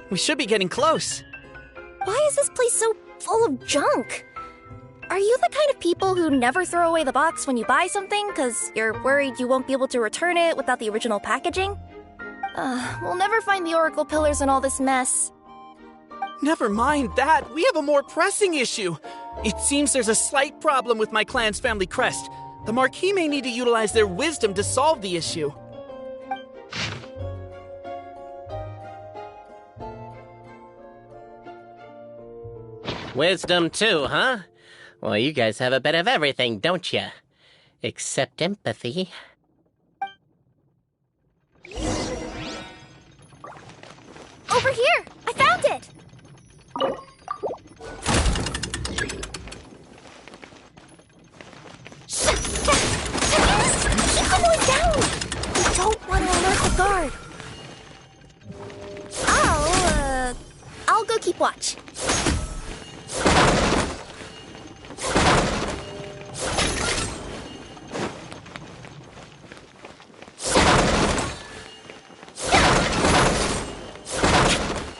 We should be getting close. Why is this place so full of junk? Are you the kind of people who never throw away the box when you buy something because you're worried you won't be able to return it without the original packaging? We'll never find the Oracle Pillars in all this mess. Never mind that. We have a more pressing issue. It seems there's a slight problem with my clan's family crest. The Marquis may need to utilize their wisdom to solve the issue. Wisdom too, huh? Well, you guys have a bit of everything, don't you? Except empathy. Over here! I found it! Keep the noise down! We don't want to alert the guard. I'll go keep watch.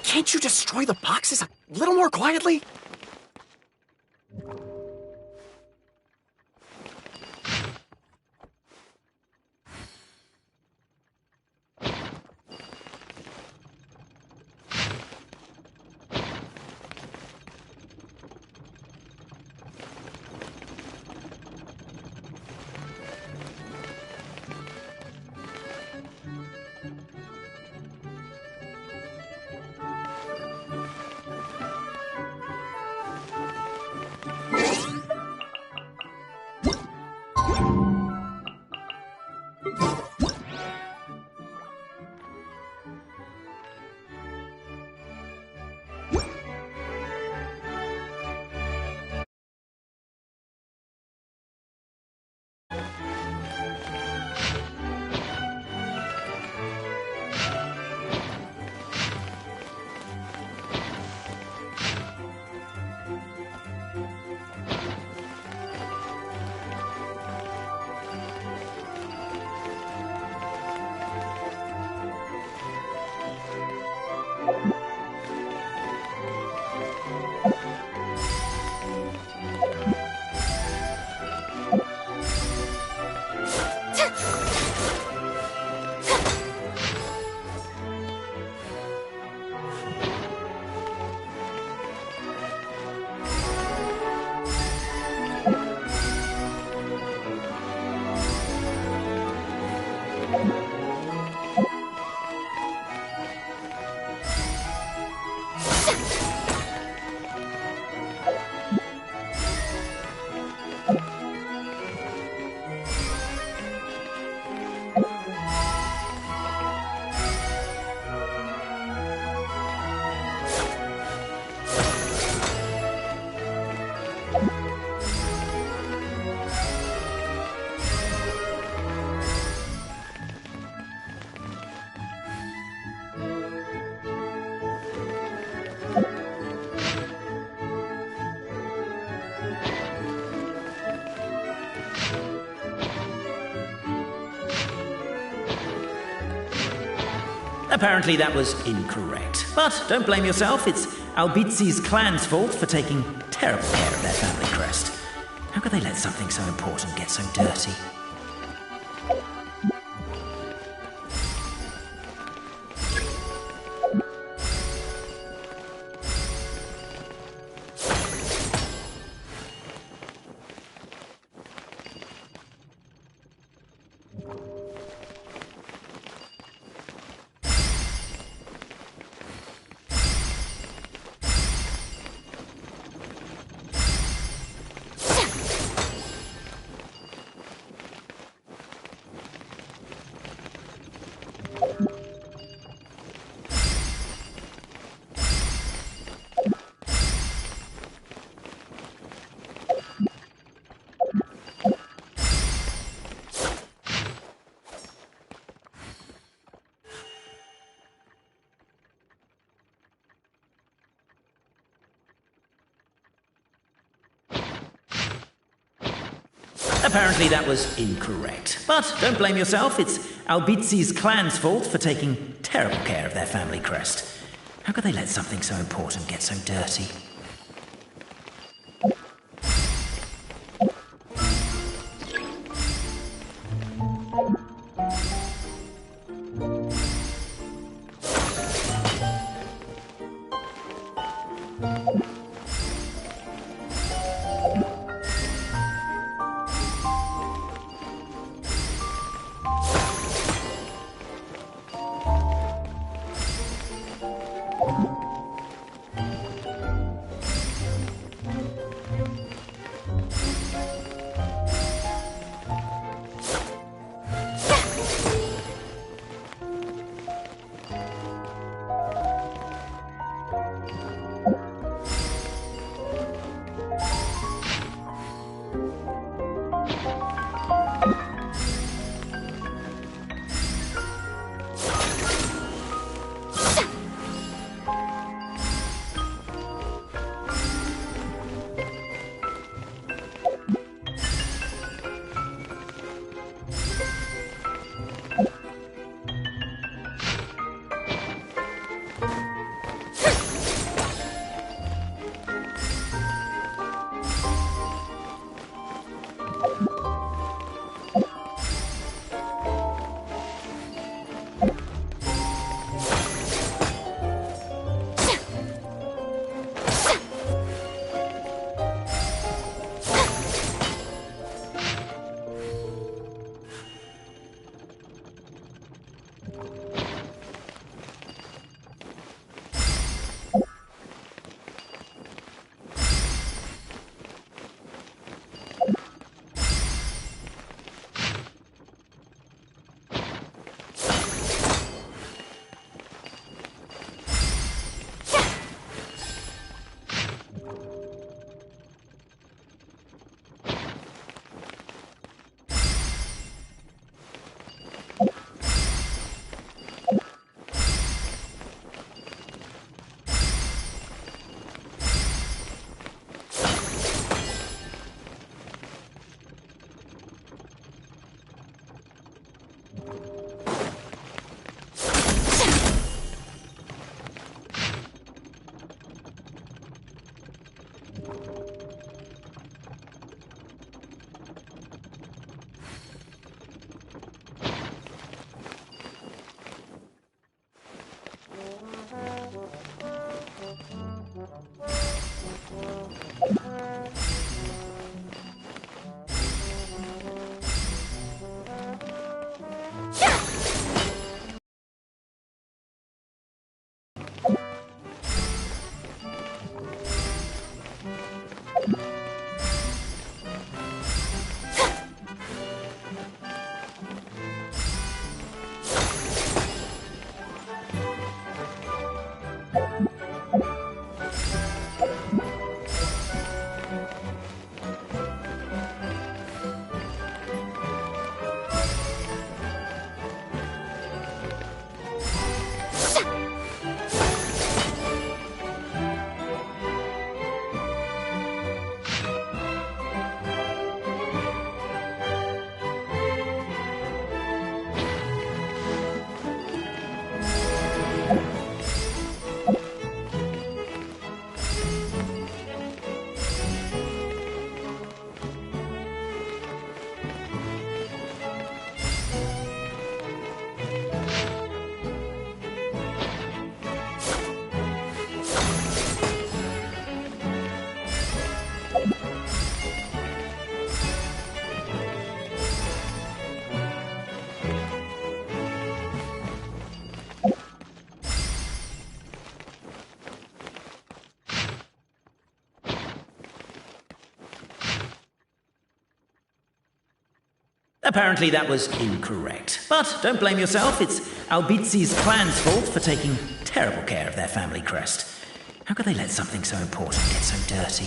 Can't you destroy the boxes a little more quietly? Apparently that was incorrect. But don't blame yourself, it's Albizi's clan's fault for taking terrible care of their family crest. How could they let something so important get so dirty? Apparently that was incorrect. But don't blame yourself, it's Albizi's clan's fault for taking terrible care of their family crest. How could they let something so important get so dirty? Apparently that was incorrect. But don't blame yourself, it's Albizi's clan's fault for taking terrible care of their family crest. How could they let something so important get so dirty?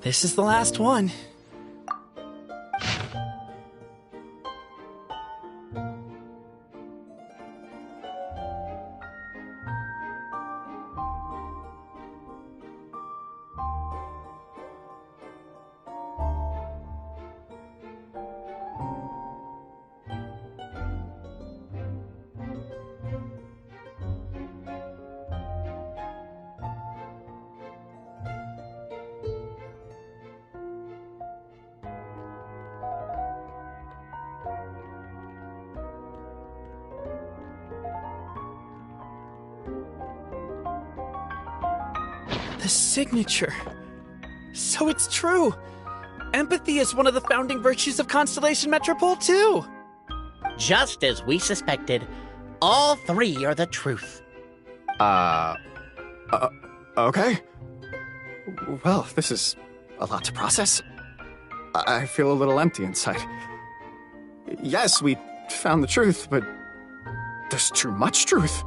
This is the last one. The signature. So it's true. Empathy is one of the founding virtues of Constellation Metropole, too. Just as we suspected, all three are the truth. Okay. Well, this is a lot to process. I feel a little empty inside. Yes, we found the truth, but there's too much truth.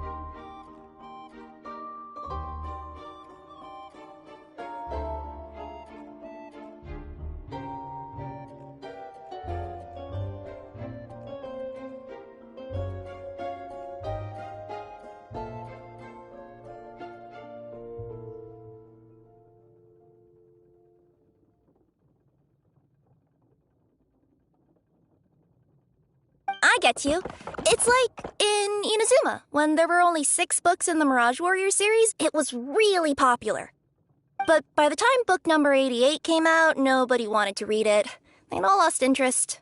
I get you. It's like in Inazuma, when there were only 6 books in the Mirage Warrior series, it was really popular. But by the time book number 88 came out, nobody wanted to read it. They'd all lost interest.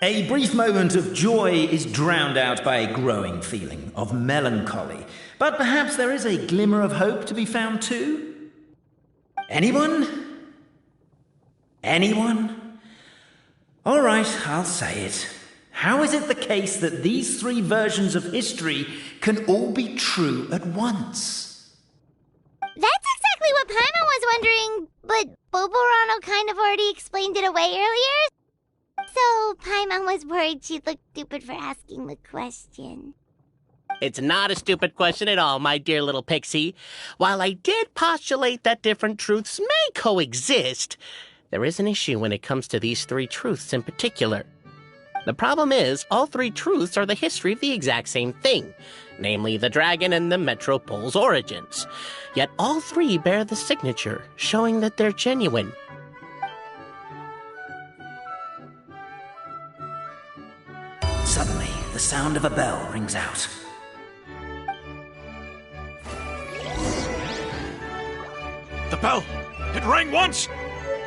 A brief moment of joy is drowned out by a growing feeling of melancholy. But perhaps there is a glimmer of hope to be found too? Anyone? Anyone? All right, I'll say it. How is it the case that these 3 versions of history can all be true at once? That's exactly what Paimon was wondering, but Boborano kind of already explained it away earlier. So Paimon was worried she'd look stupid for asking the question. It's not a stupid question at all, my dear little pixie. While I did postulate that different truths may coexist, there is an issue when it comes to these 3 truths in particular. The problem is, all 3 truths are the history of the exact same thing, namely the dragon and the Metropole's origins. Yet all 3 bear the signature, showing that they're genuine. Suddenly, the sound of a bell rings out. The bell! It rang once!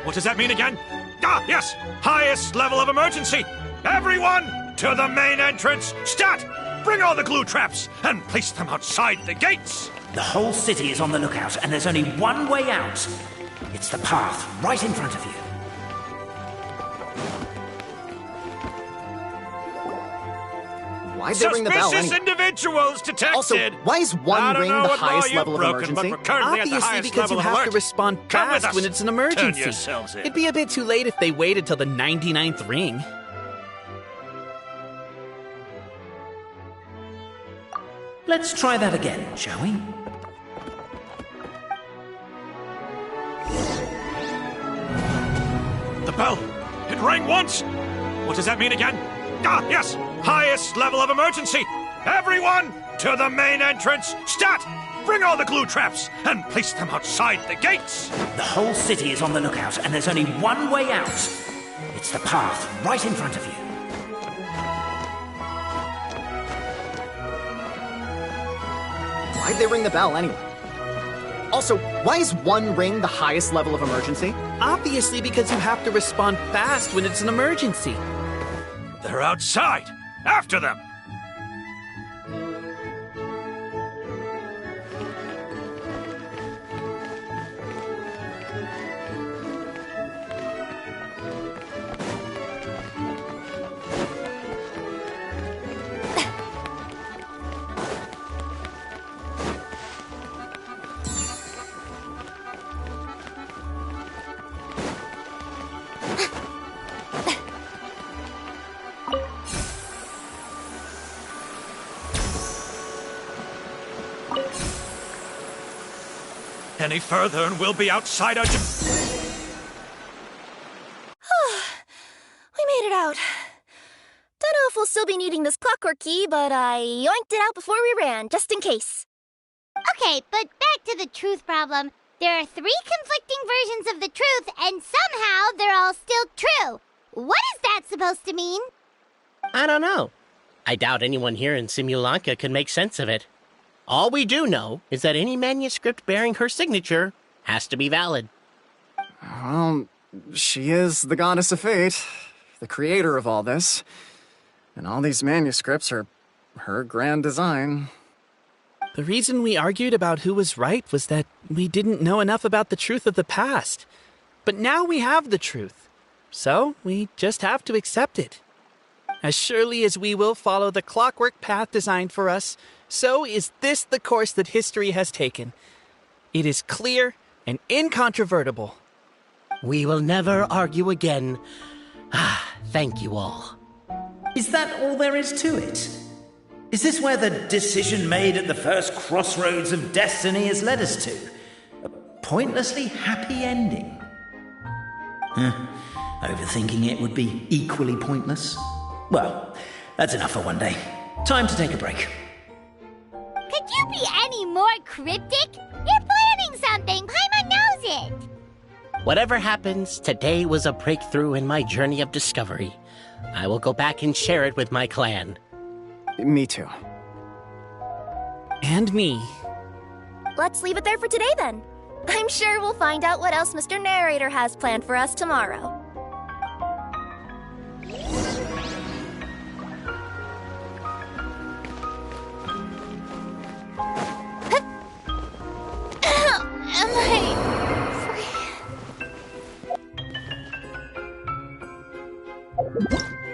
What does that mean again? Ah, yes! Highest level of emergency! Everyone, to the main entrance! Stat! Bring all the glue traps and place them outside the gates! The whole city is on the lookout, and there's only one way out. It's the path right in front of you. Why'd they ring the bell Suspicious anyway? individuals detected! Also, why is one ring the highest level of emergency? Obviously, because you have to respond fast when it's an emergency. It'd be a bit too late if they waited till the 99th ring. Let's try that again, shall we? The bell! It rang once! What does that mean again? Ah, yes! Highest level of emergency! Everyone, to the main entrance! Stat! Bring all the glue traps and place them outside the gates! The whole city is on the lookout, and there's only one way out. It's the path right in front of you. Why'd they ring the bell anyway? Also, why is one ring the highest level of emergency? Obviously because you have to respond fast when it's an emergency. They're outside! After them! Any further and we'll be outside our... We made it out. Don't know if we'll still be needing this clockwork key, but I yoinked it out before we ran, just in case. Okay, but back to the truth problem. There are 3 conflicting versions of the truth, and somehow they're all still true. What is that supposed to mean? I don't know. I doubt anyone here in Simulanka could make sense of it. All we do know is that any manuscript bearing her signature has to be valid. Well, she is the goddess of fate, the creator of all this. And all these manuscripts are her grand design. The reason we argued about who was right was that we didn't know enough about the truth of the past. But now we have the truth. So we just have to accept it. As surely as we will follow the clockwork path designed for us, so is this the course that history has taken. It is clear and incontrovertible. We will never argue again. Thank you all. Is that all there is to it? Is this where the decision made at the first crossroads of destiny has led us to? A pointlessly happy ending? Overthinking it would be equally pointless. Well, that's enough for one day. Time to take a break. Could you be any more cryptic? You're planning something. Paimon knows it. Whatever happens, today was a breakthrough in my journey of discovery. I will go back and share it with my clan. Me too. And me. Let's leave it there for today then. I'm sure we'll find out what else Mr. Narrator has planned for us tomorrow. Am I free?